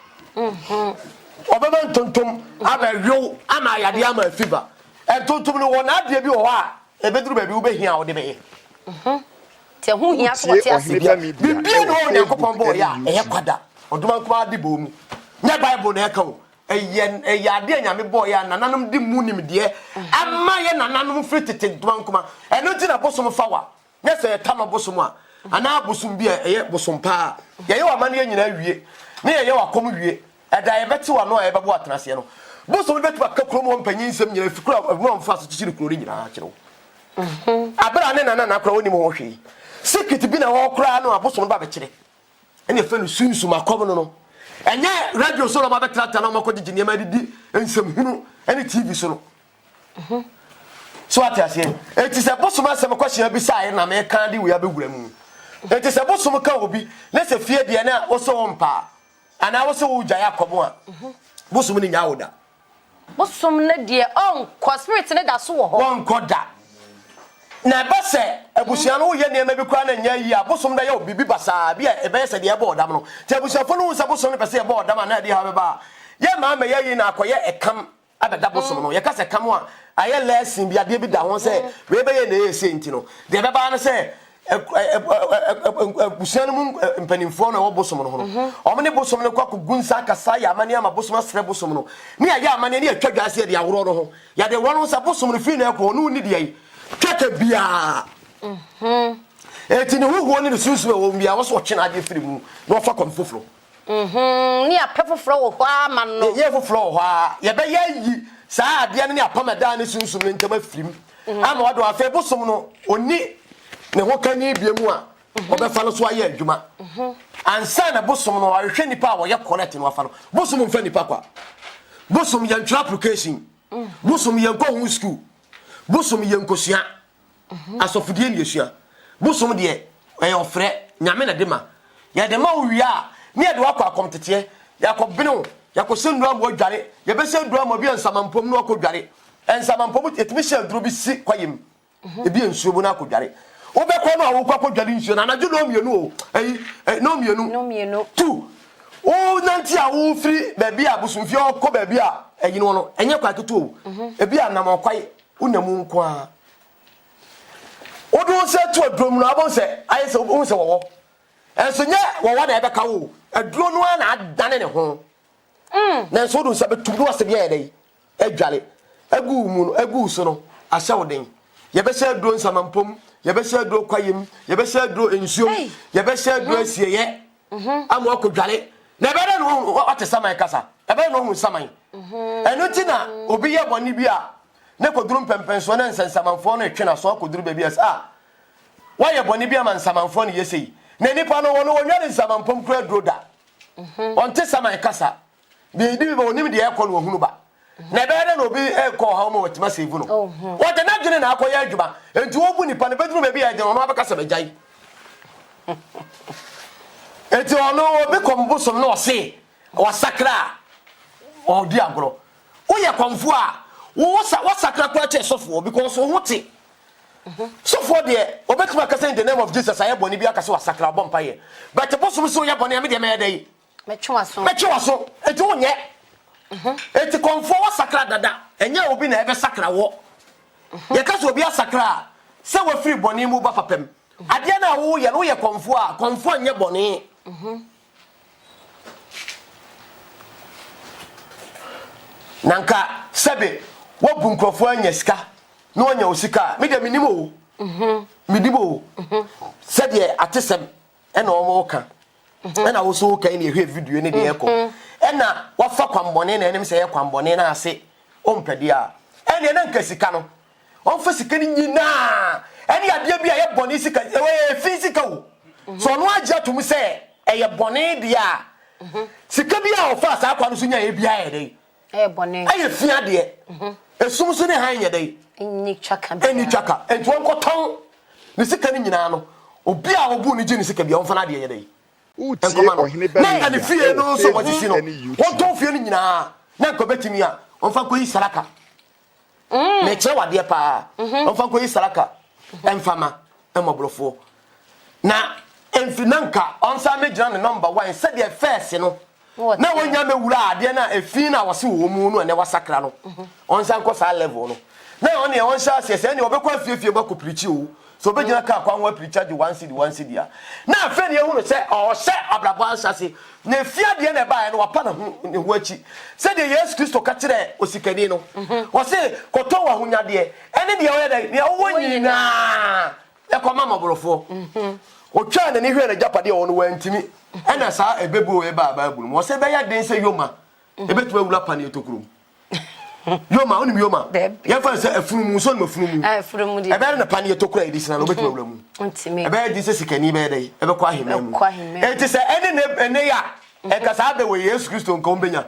obeba ntontom abewo ama yade ama fiba entontom no wona ade bi wo ha ebeduru ba bi wo behia wo de be te hu hia so te ase bibia no nyankopon bo ya eye kwada oduma nkoma ade bo mu nya bible na eka wo eye ade anyame boy ya nananom di munim de ama ye nananom free tete dwankoma eno ti na bosom fawa nyese ye tama bosom a ana bosom bi eye bosom pa ye wa mane nyina wie ne ye wa kom wie eda ye beti wa no ye bebo atenase no bosom beti ba kakrom won panyin nsem nyina fikura won fa so chichiri kuro nyina akiro abra ne nana na kura woni mo hwe secret bi na wo kura no abosom ba be kire ene fe no sunsun akom no enye radio so ma betrata na mako gigi ma didi ensem hunu ene TV so no so atiase enti se bosom asem kwahia bi sai na me kan di we abegura mu enti se bosom ka obi na se fie de na wo so wompa ana wo so wo gya yakobo a bosom ni nya woda bosom na de on ko spirit ne da so wo ho won koda na ba se abusia no ye ne ma bi kwa na nya yi abosom da ye obibi basa bi e be se de e bo odam no te abusia fo no se bosom ne pese e bo odam na de ha be ba ye ma ma ye yi na akoye ekam abeda bosom no ye ka se kam a aye lesson bi ade bi da ho se we be ye na ye se ntino de be ba na se abusia no mu mpanimfo na wo bosom no ho o me ne bosom ne kwa kugunsa kasa ya amane ama bosom asre bosom no ne ya amane ne atwa dwase de aworo no ho ya de woro no se bosom no fi na ko no ni de yi kete bia eti ne hugo ni susu e wo bia wo so twena ade firi mu na ofa kom foforo ni apɛ foforo wo ho ama no ye foforo ho a ye be yi saa ade ne apamada ne susu ne ntama firim ama wado afa bosom no oni ne ho kani bia mu a obefa no so aye adwuma ansa na bosom no ahwe nipa a wo ye correct no afa no bosom mfa nipa kwa bosom ye ntwa application bosom ye nko hu school bosom ye nkosua asofudie ne yesua bosom de e ofre nyame na de ma ya de ma wi a ne de wakọ akomtete yakobinu yakosendu am odware ye be sendu am obi ensamampom no akodware ensamampom etimi she aduro bi si kwayem ebi ensuo bu na akodware obekọ no awokọ akodware nsuo na anadwo no mienu o no mienu tu o nanti a wo firi baabi a bosomfie okọ baabi a eyino no enye kwa keto o ebi anam okwai unamu nko a odo se to adrom no abon se aye se o se wo enso nye wo na ebe ka wo aduro no na adane ne ho na enso do se betu do ase bia yedai adwale agu mu no agu so no ahye woden ye be se aduro nsamampom ye be se aduro kwayem ye be se aduro ensuo ye be se aduro asieye amu akodwale na ebe de no wate saman kasa ebe no hu saman eno ti na obi ye boni bi a ne koduru mpempenso na nsansamanfo no etwe na so koduru baabi as wa ye boni bi ama nsamanfo no yesei na nipa no wono wonwa nsamampom kura droda onte saman kasa bi di bi onim de ekọ no ohunu ba na be de no obi ekọ ha mo watima save no wo de na dwene na akọ ya adwuma enti wo bu nipa no beduru baabi ya de no abekasa bejai enti ono obi kombosom no ose wasakra o di agro wo ye komfo a wo sakra kwa che sofo because wo hote sofo de obetuma kasa in the name of Jesus aye boni bi akase wasakra bompa ye but bosom so ye boni am de me dey metwa so eti wo nye eti komfo wasakra dada enye obi na ebe sakra wo ye kase obi asakra se wo free boni mu ba papem ade na wo ye komfo a komfo nye boni nanka sebe wo bu nkrofo anya sika na onya osika me de minimo midimo se de atesem e na omo ka e na wo so ka ni ehwe video ni de ekọ e na wafa kwambone na enim se ye kwambone na ase ompede a e ne na nka sika no onfa sika ni nyina e ne ade bia ye bone sika e physical so no agya tum se e ye bone de a sika bia ofa sa akwa no so nya e bia ye de bone aye fia de esum so ne han ye de ni chaka enti won koton ni sika ni nyina no obi a obu ni gini sika bia won fa na de ye de utie ohene be na ni fie no so what is no won ton fie ni nyina na ko betimi a won fa ko yi saraka me che wade pa won fa ko yi saraka emfama emobrofo na emfinanka on sa me gina ne number 1 said the first no na wonya me wura ade na efin na wose wo mu no ne wasakra no on sa nko sa level no na on ne on sha se ne obekwa fiefie ba ko prichi o so be gina ka kwa nwa preacher di 1 cedi a na afa ne hu no se o se abrabo ansase na fia de na ba no wapa na hu achi se de Yesu Kristo ka kire osikani no wo se koto wa hunyade ene de o ye de wo nyina e ko mama borofo o twa na ni hwe na japade o no wantimi ena sa ebebu e ba Bible mo se be ya den se yoma ebetu awula pane etokurum yoma onim yoma ya fa se afunumu so no afunumu afunumu di ebe na pane etokura edisina no betu awula mu ntimi ebe di se sikani be dey ebe kwa hememu enti se ene ya e ka sa be we Yesu Kristo nko mbenya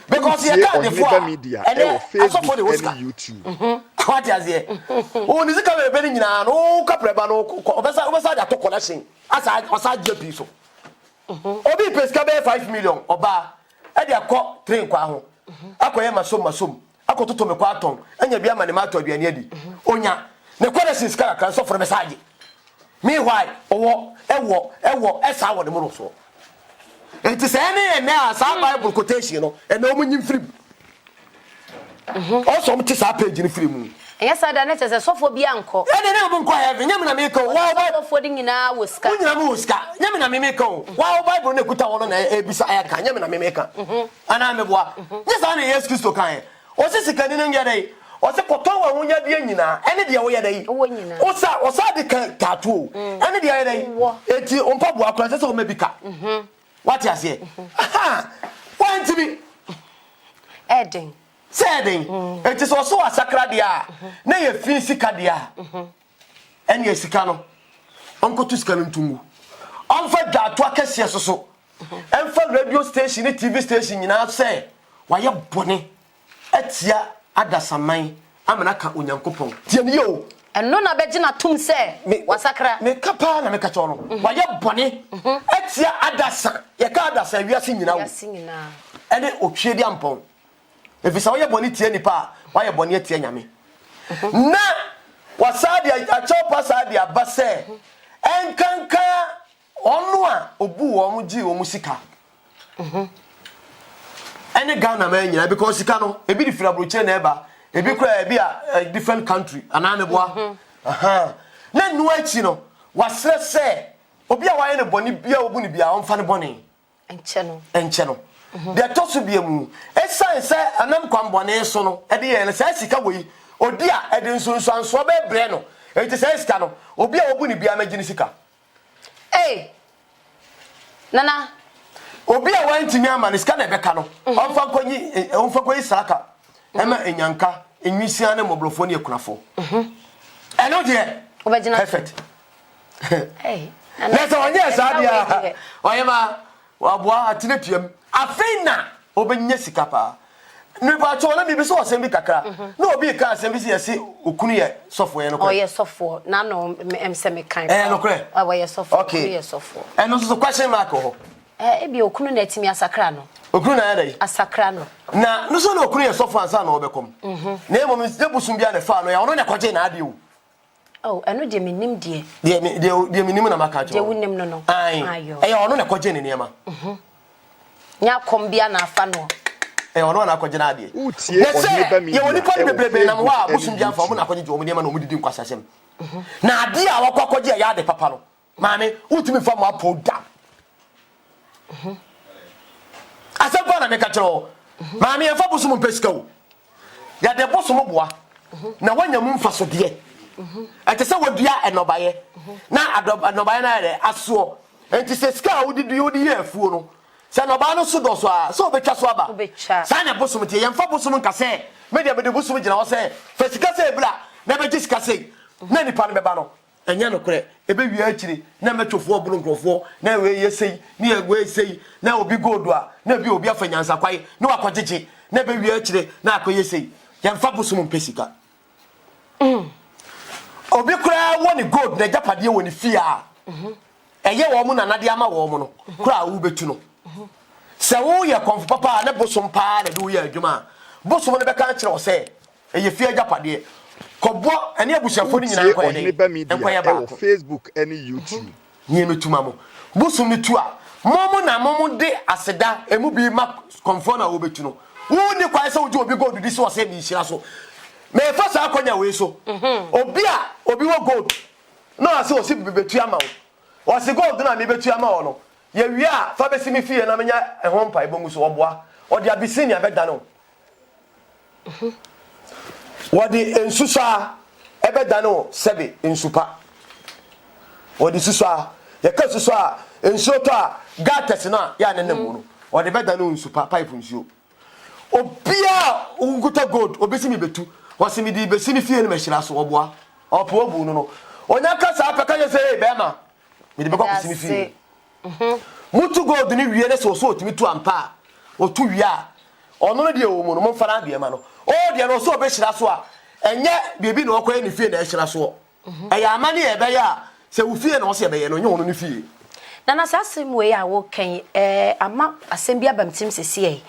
because you can't afford media and Facebook and YouTube what is here o ni sika be be nyina no kapreba no obesa da to connection asa osa JP so obi peska be 5 million oba e de akọ train kwa ho akoye masom akototo me kwa aton anya bia mane ma to aduane adi onya ne connection sika kan so for message me why ewo esa wo de mo so enti say na sa Bible quotation no e na omunyim free also mti sa page ni free mu yes ada na chese sofo bia nko ene na obu nko heaven nyam na me ko wa sofo di nyina wo ska nyina mo ska nyam na me ko wa Bible na kuta wono na ebisa aya ka nyam na me ka ana me boa yes ana Yesu Kristo kan o se sikani no ngere o se koto wa hunya de nyina ene de wo ye dai o sa de kan tattoo ene de ye dai eti on pa boa kra se o mebika what you say want to be Eden saying it is also a sacred dia na ye fin sika dia en ye sika no onko tu sika ntungu onfa dwato akese soso enfa radio station ni TV station nyina say waye bone atia adasaman amana ka onyankopon tie ne yo eno na beji na tum se wasakra me kapa na me ka cho no waye bone atia adasa ye ka adasa wiase nyina wo ene otwe di ampon efisa waye bone tie nipa waye bone atia nyame na wasadi achopa sadi abase enkanka onu a obu wo mu gi wo mu sika ene Ghana ma nyina because sika no ebi di fira broche na eba ebi kura ebi a different country anane boa na nu achi no wasre se obi a waye ne boni bia obu ne bia onfa ne boni enche no de tosu bia mu esan se anam kwan boni so no e de ye ne se sika woyi odi a e de nsonso anso be bre no e te se sika no obi a obu ne bia magini sika nana obi a wantimi ama ne sika na beka no onfa konyi saka ema enyanka enwisia ne moblofo ne ekunafo eno de obegina perfect let's on yes adia oyema wabua atinatuam afina obenya sika pa ne ba cho na bibi so osem bi kakra na obi ka asem bi se yesi okunu ye sofo ye no ko ye sofo na no emseme kan no kre wa ye sofo okay ye sofo eno so question mark ho ebi okunu na etimi asakra no okunu na yadai asakra no na no so na okunu ye sofo ansa na obekom na emom debusum bia ne fa no ya ono ne kwaje na ade oh eno de minim de minim na maka jo de wunim no no ayo ono ne kwaje ne niema nya kombia na afa no ono na kwaje na ade ye woni pa bebrebe na mo a busum bia fa mo na kwaje jo mo niema na mo didi nkwasasem na ade a wakwaje ya ade papa no maame utimi fa mo apoda asempa na me ka kiro maame ye fa busum pesika wo ya de busum boa na wanya mu mfa so de ate se wadua enobaye na enobaye na re aso enti se ska wodi ye afuo no se enoba no so do so a se obetwa so aba sa na busum tie yemfa busum nka se media be de busum gina wo se fa sika se ebra na be sika se na nipa no beba no enya no kure ebe wi akiri na metwofo oburu nkrofo na we yesei na we sei na obi godu a na bi obi afanyansa kwai na wakogege na be wi akiri na akoyesei yemfa busum mpesika obi kura woni gold na japade woni fia eye wo mu nanade ama wo mu no kura wo betu no se wo ye konfo papa na bosom pa na do ye adwuma bosom ne beka kire wo se eye fia japade kobo ene abusuafo ni nyina ko ye de Facebook and YouTube ni metuma mo bosom ni tu a momo na momo de aseda emu bi ma konfo na wo betu no wo ni kwa se wo obi gold di so wo se mi hira so me fa sa akonya we so obi wo gold no ase o si bebetu ama wo o se gold na me betu ama wo no ye wi a fa besi mi fie na menya ehon pa ibongu so oboa o de abisini abeda no wo de ensusa ebeda no sebe ensupa wo de susa ye ka susa ensuto a gates na ya ne nemu no wo de beda no ensupa pipe nsuo obia unguta gold obesi mi betu wo se mi di besi mi fie no mehira so oboa opo obu no onya ka sa apeka ye se be ma mi de be ko besi mi fie mutu gold ni wie ne so otimi tu ampa otu wie a ono no de o mu no mo fara de ma no o de no so obehira so a enye biebi na okwa ni fie na ehira so eya amane e be ya se wo fie na o se be ye no nye ono ni fie na sasem we ya wo kan ama asem bia bamtim sese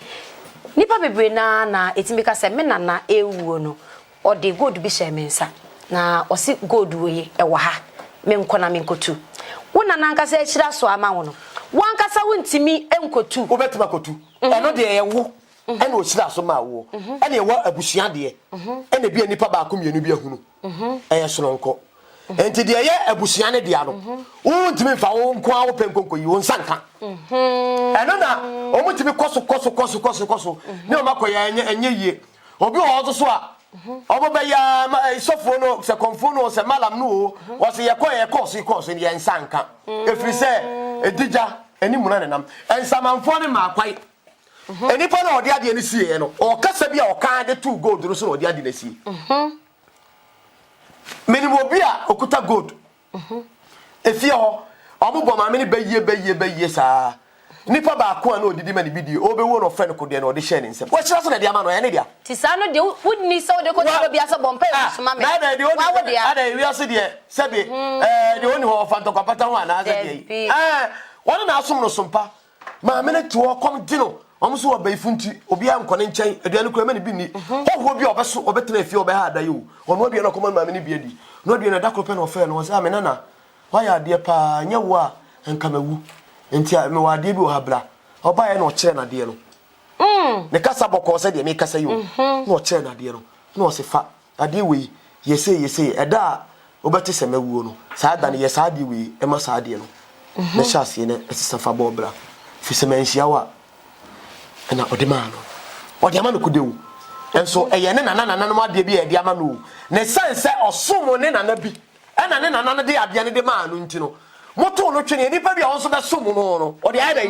nipa bebre na etimi ka se me nana ewuo no o de gold bi she mensa na o si gold we e wa ha me nkona me nkotu wona na nka se ehira so ama wo no wanka sa wontimi enkotu wo betima kotu eno de ye wo ena o hira so ma wo ena ye wa abusua de ena bia nipa ba akomienu bia hunu eye soronko enti de ye abusua ne de ano wontimi fa wo nko a wo penkonko yi wo nsanka eno na o mutimi koso ne o makoya enye yie obi o so a obo be ya sofo no se konfo no se malam no o se ye koso ye nsanka efiri se edija eni muna nenam ensamanfo ne makwai enipa na odi ade ne sie no o kasa bia o kan de 2 gold no so odi ade ne sie menimo bia okuta gold efie ho obo ma me ne beye saa nipa ba ko na odidi ma ne video obewo no friend ko de na odi share ne nsem wo kira so na dia ma no ene dia ti sa no de wudni so de ko to bia so bompa so ma me na de wa wo dia ada wi so de sebe de oni ho fanto kwapata ho ana aze de wona na asom no sompa ma me ne to kom dino omso wo baifunti obi a nkone nchen aduane kura ma ne bi ni ho bi obeso obetena afie obeha ada yo ono bi na koma ma me ne bi adi no bi na dakro pe na ofe no se amena na wa ya de pa nya wo a nka mawu enti me wa de bi o habra oba ye na o kire na de no ne kasa boko se de me kasa yo na o kire na de no na o se fa ade we yese eda obete se mawu no sa da ne ye sa de we e ma sa de no na chase ne esisafa bobra fi se menhia wa na odemano kudewu enso eye ne nana no ade bi e de ama no ne sense osomo ne nana bi na ne nana no de ade ne de ma no ntino moto no twene nipa bi a wonso be somo no ode ayi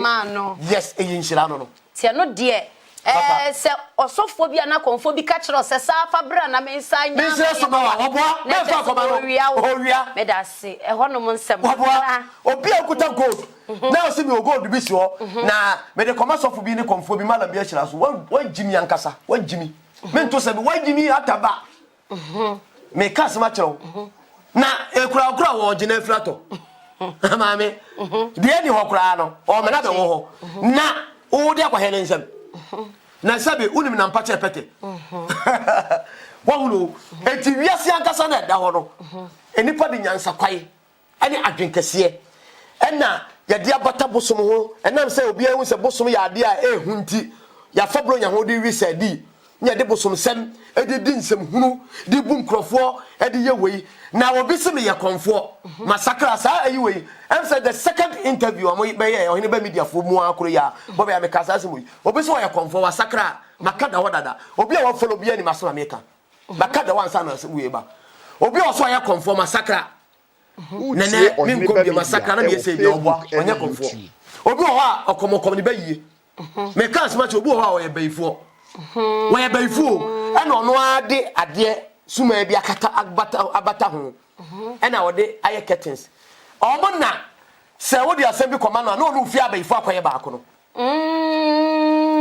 yes eyi nhira no ti no de se osofo bi ana konfo bi ka kire se sa fa bra na me nsa nya me se so ba wa oboa me fa ko ba no owia me da se ho no mo nsem oboa obi akuta gold na o se mi o gold bi si ho na me de komasofo bi ne konfo bi mala bi a kira so wan jimi ankasa wan jimi me nto se bi wan jimi ataba me kas ma kire na ekura wo gina frato mama de ni ho kura no o me na be wo ho na o de akwa hele nsem na sabe unim na mpache pete wahulo enti wiase ankasa na da ho no enipa de nyansa kwai ene adwenkese ena yade abata bosom ho enam se obi ehun se bosom ya ade a ehunti ya fabro nya ho de wi sadi nya de bosom sem edidi nsem hunu di bu nkrofo ede ye wei na obi se me ye konfo masakra sa ayi wei am say the second interview am be ye ohine ba media fo mu akoro ya bo be am kasa se mu obi se wo ye konfo wa sakra makada wadada obi a wo follow bi ani maso ameka makada wan sa na se we ba obi o so ye konfo masakra nene min ko bi masakra na be se bi obo onye konfo obi o ha okomokom ni ba yie me kan se ma che obi o ha o ye baifo wo ye baifo ana ono ade ade suma bi akata abata ho ena wode aye curtains omo na se wode asem bi koma na no fi abaifo akoye ba akono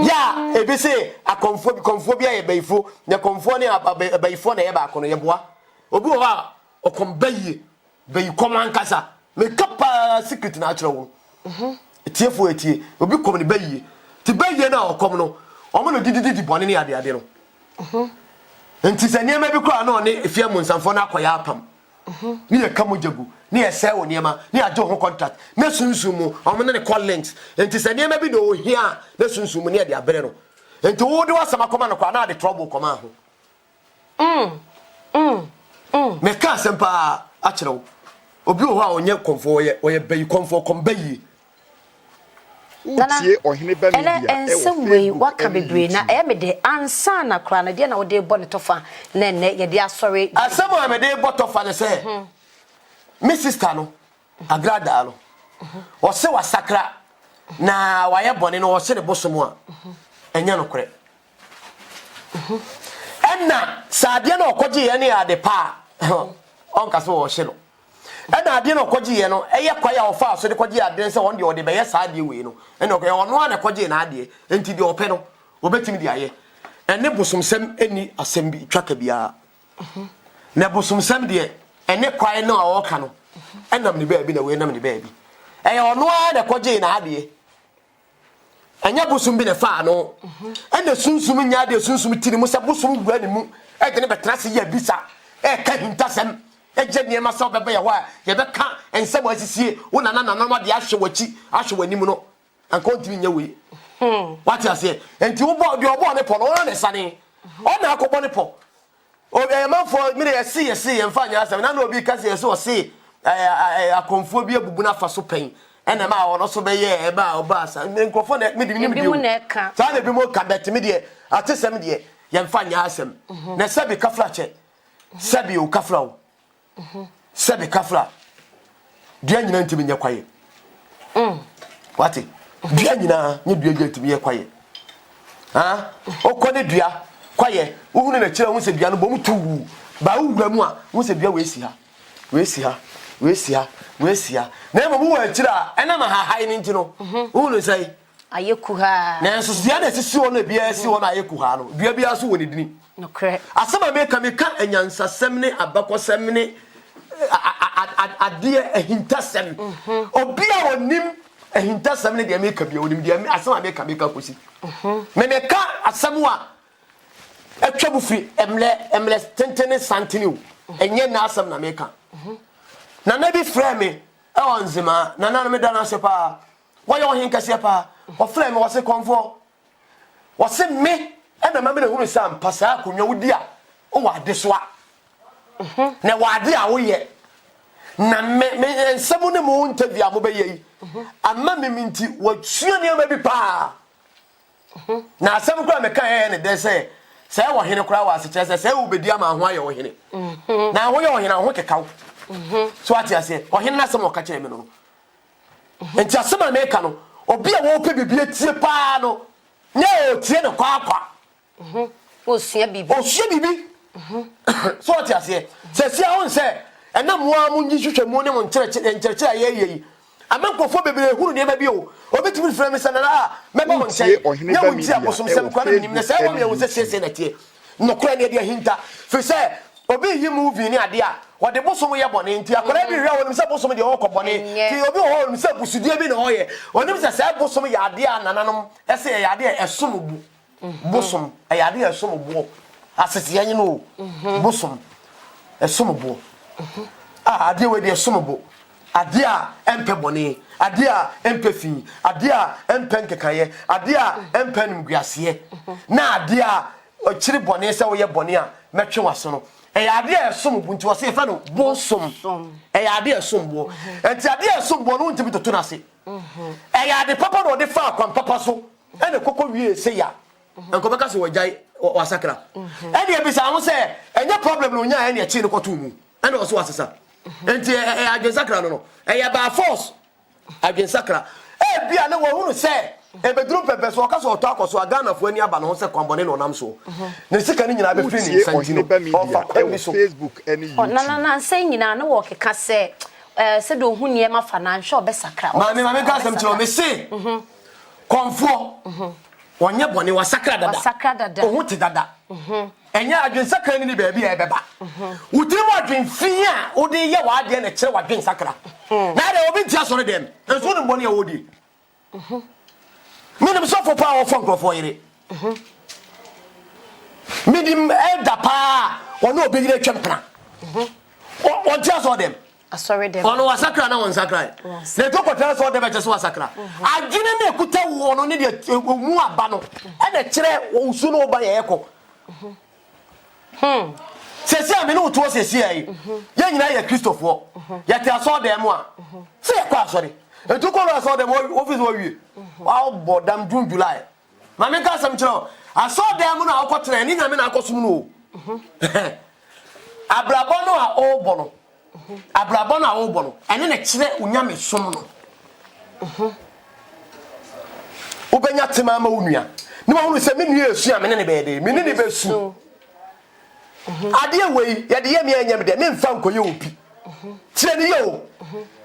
ya ebi se akonfo bi aye baifo ne konfo ne abaifo na ye ba akono ye boa obi wo ha okombaye bayi koman kasa me kapa secret na akere wo etiefo etie obi kom ne bayi ti bayi na okom no omo no dididi bone ne ade no enti se niema bi kra na one efia mu nsamfo na akoya apam ni ye kamo jagu ni ye se wo niema ni ajo ho contract na sunsumu omo ne call links enti se niema bi do hia na sunsumu ne de abere no enti wo de wasama koma no kwa na de trouble koma ho me ka sempa akere wo obi o ha onye konfo oye bayi konfo kombayi utie ohene ba media ensemwe waka bebre na me de ansa na kra na de na wo de bo ne tofa na ye de asori asemo me de bo tofa ne se mi sister no agrada no o se wasakra na waye bone no o se de bosomo a enya no kore enna saade na okoje ye ne ade pa onka so wo hye no ena ade na okoje ye no eye kwaya ofa so de koje ade se won de ode be ye saade we no ena okoye ono na koje na ade enti de ope no obetimi de aye ene bosomsem eni asem bi twaka bia na bosomsem de ene kwaye na o ka no enam ne baabi na we nam ne baabi eye ono na koje na ade anya bosom bi ne fa no ena sunsum nya de sunsum tiri mu se bosom gua ne mu e de ne betrase ya bisa e ka hintasem eje ne ma so bebe ya wa ye be ka ensem asisie wo na no de ahwe wachi ahwe wanim no anka ontimi nya we what you say enti wo bo de obo ne po no ne sane o na akobọ ne po o e ma fo mi de yesi ye mfa nya asem na obi ka se yesi o se akonfo bi abubu na fa so pen ena ma wo no so be ye e ba oba sa nkrofo na mi de mi bi mu na ka sa na bi mo ka bet mi de atesem de ye mfa nya asem na sabi kafla che sabi o kafla o sabi kafla dua nyina ntimi nya kwaye wati dua nyina nya dua gya ntimi nya kwaye ha okone dua kwaye uhunu na kire hu se dua no bom tu ba uwura mu a hu se dua we si ha na emu wa kira ena ma ha hai ni ntino uhunu sai ayeku ha na nso dua na sisi wo na bia si wo na ayeku ha no dua bia so wo ni dini no kre asema me ka anyansasem ne abakosem ne adie ehintasem obi a wonim ehintasem ne de me ka bia wonim de asema me ka kosi me ka asem a atwabu fi emle tentene santini enye na asem na me ka na na bi frame me e onzima na na me dana sepa wo ye wo hin kase pa wo frame wo se konfo wo se me ena ma me na hunu sam pasa akonwa wudi a o wa de so a na wa de a wo ye na me ensemu ne mo interview a mo be yi amma me minti wo tuo ne ma bi pa na asem kura me kan ne de se wo hene kura wa se che se wo bedi ama ho aye wo hene na ho ye wo hene ho kekaw so ati ase wo hene na asem o ka kire me no enti asem na me ka no obi a wo pe bibie tie pa no ne o tie ne kwa osia bibi so ati ase se ahun se ena moa mu nyi hwehwemu ne mo nkyerekye ayeyi amankofo bebere hunu ne ma bi o obetimi frame sanana meba mo nkyere nya wo ti abosom sem kwa na nim ne se wo me wo se na tie no kura ne de hinta fi se obi yi movie ni ade a wo de bosom ye bone nti akora bi hwe wonim se bosom de wo kɔ bone ti obi wo wonim se busudie bi na ho ye wonim se bosom ye ade a nananom ese ye ade a esom bu bosom ye ade a esom bu asese ye no bosom esom bu ade we de esom bu ade a empe bone ade a empe fi ade a empe nkekaye ade a empe nimguase na ade a ochiri bone se wo ye bone a metwe waso no ade a esom bu nti wo se fa no bosom ade a esom bu enti ade a esom bu no ntimi toto na se ade papa no de fa akwan papa so ene kokko wie se ya enko beka se wajai wasakra ene ebisa ho se enye problem no nya ene echi ne koto mu ene wo so wasesa enti agensakra no ba force agensakra bia ne wo hunu se bedru pepe so kaso to akoso agana fo ani aba no se kwambone no nam so ne sika ni nyina be free ni santino Facebook any YouTube na say nyina na wo keka se se do hu nie ma financial obesakra ma ka sam chiro me se konfo onye bone wasakra dada ohu te dada enya adwensakra ni baabi e beba wutiri mo adwenfi a odi ye wa de na kire wa dwensakra na de obi ntia sore dem enso ne bone a wodi minim so for power for grofo yire minim elda pa ono obi yire twempra o ntia sore dem asore dem ono wasakra na won sakra ne to kotra so dem eche so wasakra adwene na ekuta wo no ne de mu aba no e na kire wo usu no ba ye ekọ sesi a me no to sesi ai ye nyina ye Christopher ye te aso dem a se ye kwa asori etu ko aso dem office wo wie wa bodam June July ma me ka sam kire aso dem no akotre ni nyame na akosum no abrabọ no a obo no abrabọ no a obo no ene na kire unyame som no ubenya tema ma unua ni ma hunu se me nua esu a me ne be de me ne be su ade wei ye de ye me anyam de me mfa nkoye opi tire ni yo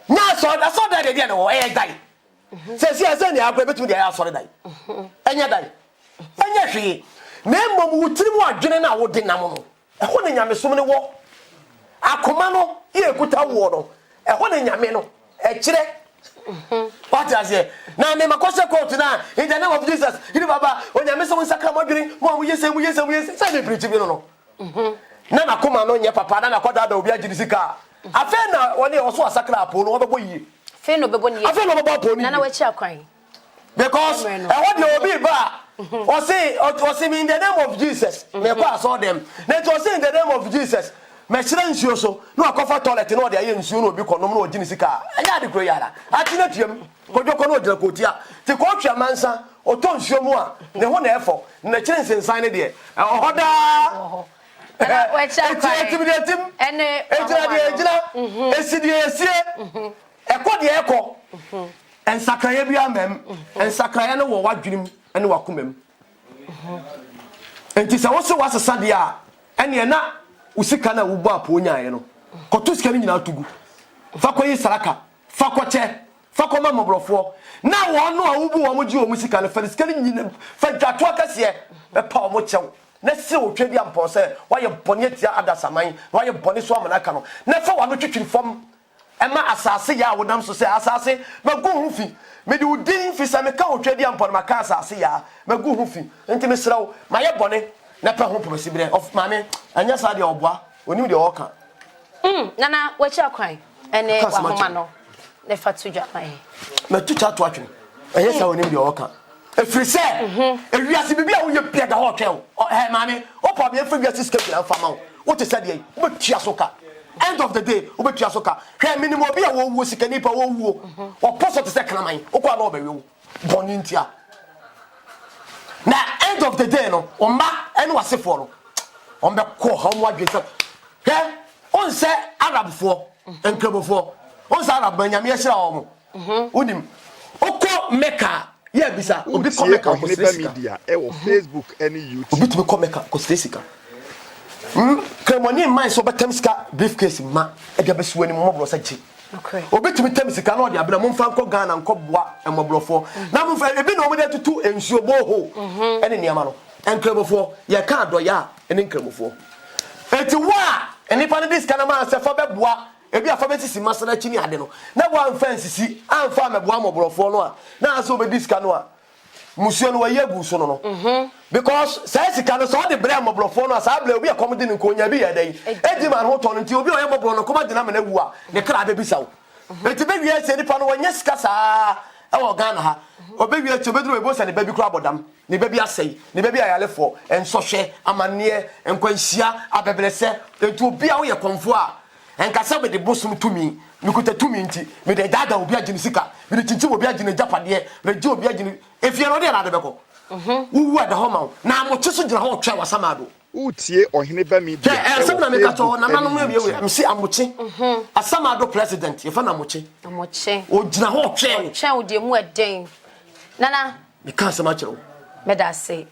nya so da de de no e dai se ni akwa betu de ya so dai enya dai enya hwe na mmom wutiri mu adwene na wo de nam no e ho ne nyame som ne wo akoma no ye kuta wo no e ho ne nyame no e kire what does it na me makose court na in the name of Jesus you baba onyame som sakra modwene mo yese say me preach bi no na makoma no nye papa na makoda da obi agiri sika afa na woni oso asakra apo no obebo yi fe no bebo ni afa no bebo apo ni na wachi akwan because e what the obi ba o say me in the name of Jesus me kwa aso dem na to say in the name of Jesus me kire nsuo so no akofa toilet no de aye nsuo no obi konom no ogini sika anya de kro yara atina tuam kodwoko no ogina kotia te ko twa mansa oto nsuo mu a ne ho na efo na kire nsensan ne de ohoda wachi akwan ene ejina esidi esie ekode eko ensakraya bi amem ensakraya ne wo wadwenim ene wakomem enti se wo se wasesa de a ene na usika na wubo apo nyaaye no koto sika ni nyina tugu fa koyi saraka fa koche fa koma mobrofo na wo no a wubu wo moji wo musika no fa sika ni nyina fa dwato akase e pa wo chew na se wo twedi ampo se waye bone tia adasaman waye bone so amanaka no na fa wo no twitwiri fam e ma asase ya wodam so se asase magu hufi me di udin fi se me ka wo twedi ampo ma ka asase ya magu hufi enti me srawo maye bone na pa ho possible of mame anya sa de oboa onim de oka nana wachi akwan ene wa homa no ne fatu dwa mai ma tucha to atwen anya sa onim de oka efiri se ewiase bibia wo ye pia da ho twen mame opa me efiri wiase ska pia fama wo te sa de wo betua soka end of the day wo betua soka hwe minimum bia wo wo sika nipa wo wo oposo te se kraman wo kwa na obewe wo boni ntia na end of the day no omba ene wasefo no ombe ko ha mo adwese he on se arabfo enkrabofo on se arab nyame yeshira omo unim okọ meka ye bisa obi ko meka ko media e wo Facebook ene YouTube obi tumi ko meka ko sika kremoni man so betam sika briefcase ma e ga besuani mo bro sa chi okay obi tumi tam sika na odi abena mo mfa nko Ghana nko boa emobrofo na mo mfa ebi na omo de tutu ensuo boho ene niama no enkremofo ye ka adoya ene enkremofo eti wa eni pa ne diska na ma se fa beboa ebi afa betisi masana chini ade no na bo amfa nsisi amfa meboa mobrofo no a na aso obi diska no a musuo no waye gu so no because say sika no so de bre mobrofo no asa ble obi akomde nko nya bi yedai edi man ho to no nti obi oye mobro no koma de na mena wu a ne kra be bisawo eti be wi ese nipa no wanya sika saa e wo Ghana ha obi wi eti obedru ebo se ne baby kra bodam ne baby asei ne baby ayalefo ensohwe amane enkwanhia abebrese enti obi a wo ye konfo a enkasa be de bosum tumi mikuta tumi nti me de dada obi agine sika me de chinchi obi agine japade me de obi agine efie no de na de beko wu da homa na mo chiso gina ho twa wasamado utie ohene ba media asem na me ka to na nanu me we am si amochi asamado president ye fa na amochi o gina ho twa wo de mu eden nana me ka sama chiro me da say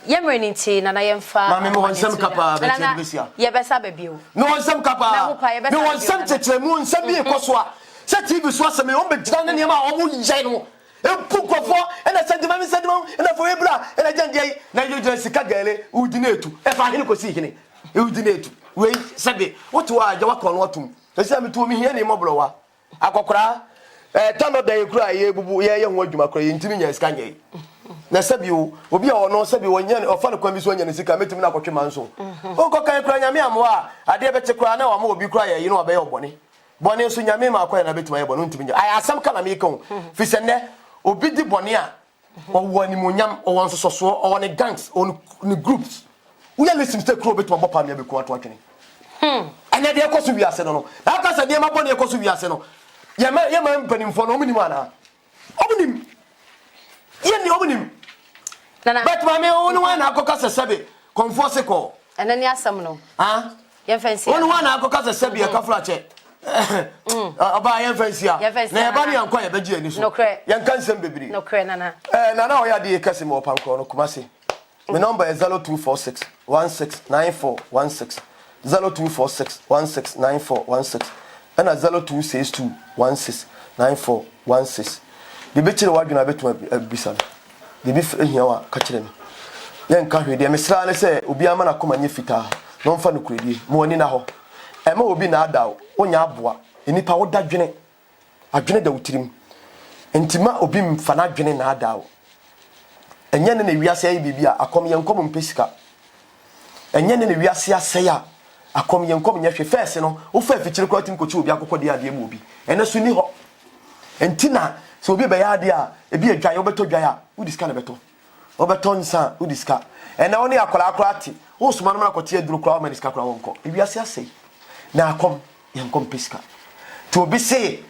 yemre ni nti nana yemfa ma me mo nsem kapa be ti besia ye besa babio no nsem kapa me won nsem tetremu nsem bi ekoso a se TV so asem o be gina na niam a o mu yai no epukofo ena sedima ena fo ebra ena jandie na yojo sika gale udinetu e fa hene kosi hene e udinetu we sebe woto a jawa kon wotum ese me to mi hia ne moblo wa akokora tando da yekura ye bubu ye ho adwuma kora ye ntimi nya sika nyai na sebi o obi a ono sebi wonya ofa ne kwambi so nya ne sika metimi na kotwe manso o ko kan kura nyame amo a ade bete kura na wa ma obi kura ye no obe ye obone bone so nyame ma akwa na betuma ye bone ntimi nya ai asam kana me kon fi sene obi di bone a owo ni monyam owo nsoso owo ne gangs on ni groups we are listening to kro betuma bopa me be ko ato atwene ene de ekoso wiase no na aka se de mabɔ ne ekoso wiase no ye ma mpanimfo no omunim ana omunim ye ni omunim nana but mame onu wa na akoka se sebe konfo se ko ene ni asam no ye fancy onu wa na akoka se sebe ye kafra che aba ye fancy na ye ba ni anko ye beji ani so ye nkan sem bebiri no kre nana nana o ya de kase mo panko no kumase my number is 0246 169416 0246169416 and 0262169416 the betire wadwuna betuma bisa the be hia wa ka kire me yen ka hwede me sra ne se obi ama na koma nye fita no mfa no kuredie mo ani na ho ema obi na ada onya aboa enipa wo da dwene adwene da wutirim entima obi mfa na dwene na ada wo enye ne wiase ayi bibia akom yenkom mpesika enye ne wiase asaya akom yenkom nya hwe fese no wo fa fikyire kwa tim kochi obi akokode ade mu obi ene so ni ho entina so obi be ya ade a ebi adwan wo beto dwan a wo diska na beto wo beto nsa wo diska ene woni akola ati wo suma no na kote aduru kwa wo maniska kwa wonko wiase asai na akom yenkom pesika to obi se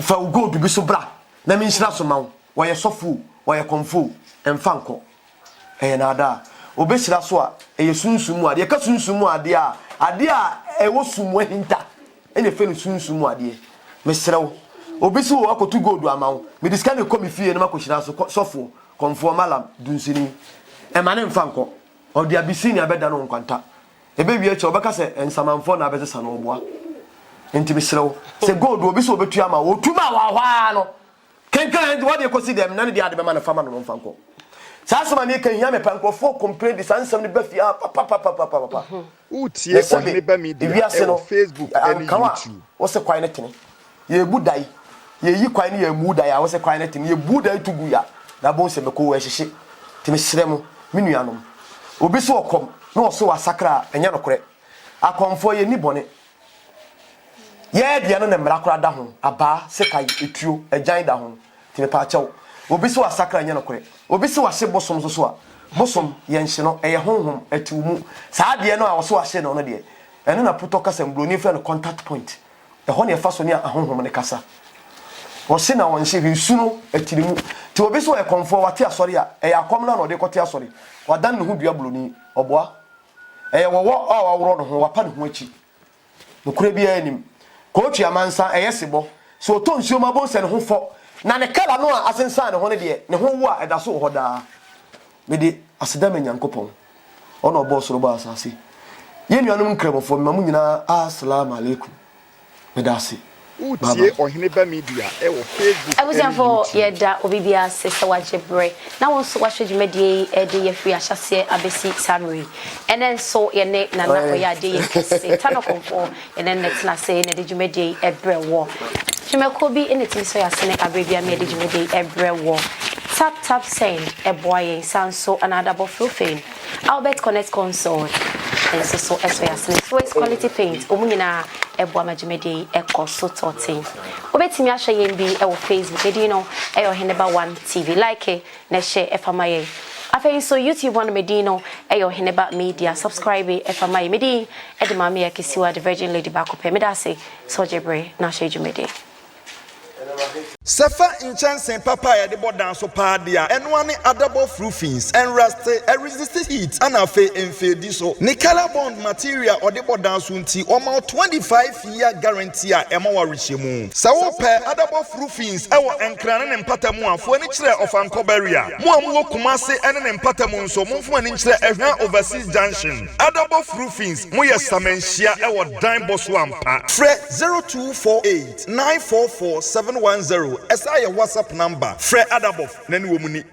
fa ugo bi so bra na mi nhyira so mawo wo ye sofu wo ye konfu emfanko na ada obesira so a sunsumu ade ka sunsumu ade a ewo sumu hinta ene fe no sunsumu ade mesrew obesi wo akotu gold amawo me diska ne komi fie na makohyira so sofo konfo malam dunsini ma ne mfanko ode abisini abeda no nkwanta ebe wie che obeka se ensamanfo na abeze sana oboa enti mesrew se gold obesi obetu ama wo tuma wa hwa no kenkan ndi wode kosi dem na ne dia de be ma na fama no mfanko sasa me kan hia me pankrofo complain di sansam ne ba fia papa utie ohne ba media Facebook and YouTube wo se kwai ne tene ye budai ye yi kwai ne ye mudai a wo se kwai ne tene ye budai tugu ya na bon se me ko we hyehye timi srem menuanom obi so okom na wo so wasakra enya no kore akomfo ye ni bone ye bia no ne mra kora da ho aba se kai etuo agyan da ho timi pa chew obi so wasakra enya no kore obi se wahye bosom so a bosom ye nhye no eye honhom atiumu saa de no a wo so wahye no no de ene na puto kasa mbroni fe no contact point ho ne fa so ne ahonhom ne kasa wo se na won hye hisu no atirimu ti obi so e konfo wate asori a eye akom na no de kote asori wadan ne ho dua bloni oboa eye wo aworo no ho wapa ne ho achi nokure bia anim kochi amansa eye sebo so to nsuo mabon se ne ho fo na ne kala no asensan ne ho ne de ne ho wo a eda so ho da me de asedama nyankopon ono obo soro ba asase ye nuanom nkremofo mamu nyina assalamu alaikum me da se utie ohene ba media e wo Facebook abusanfo ye da obibia se wajebre na won so wahwe dwumadie e de ye free ahyase abesi summary enen so ye ne na na ko ya de ye kese tanokonfo enen net na se ne de dwumadie e bre wo Chimeko bi anything so yasene abrebia me de dwumadie e bre wo tap send a boy sanso another bofrofane Albert Connect console and so yasene so is quality paint omunyina ebo majumedi ekoso 13 obetimi ahye yem bi e wo Facebook edi no e yo heneba 1 TV like na share efamaye afei so YouTube one medino e yo heneba media subscribe efamaye medi e de mama yakisiwa the Virgin Lady Bakope medase so jebre na hye jumedi Safa in chance papa ya de bodan so pa dia enwane adabo roofings and rust resist heat and afa enfedi so ni color bond material or de bodan so nti o ma 25-year guarantee a ema wa rehemu sa wo pe adabo roofings e wo enkrane ne mpatamu afo ani kire of ankobaria mo amu Kumase ene ne mpatamu nso mo mfo ani kire ehwa overseas junction adabo roofings mo ye samenhia e wo dan boso ampa fre 0248 944 710 Esa your WhatsApp number Fred Adabov nani wo muni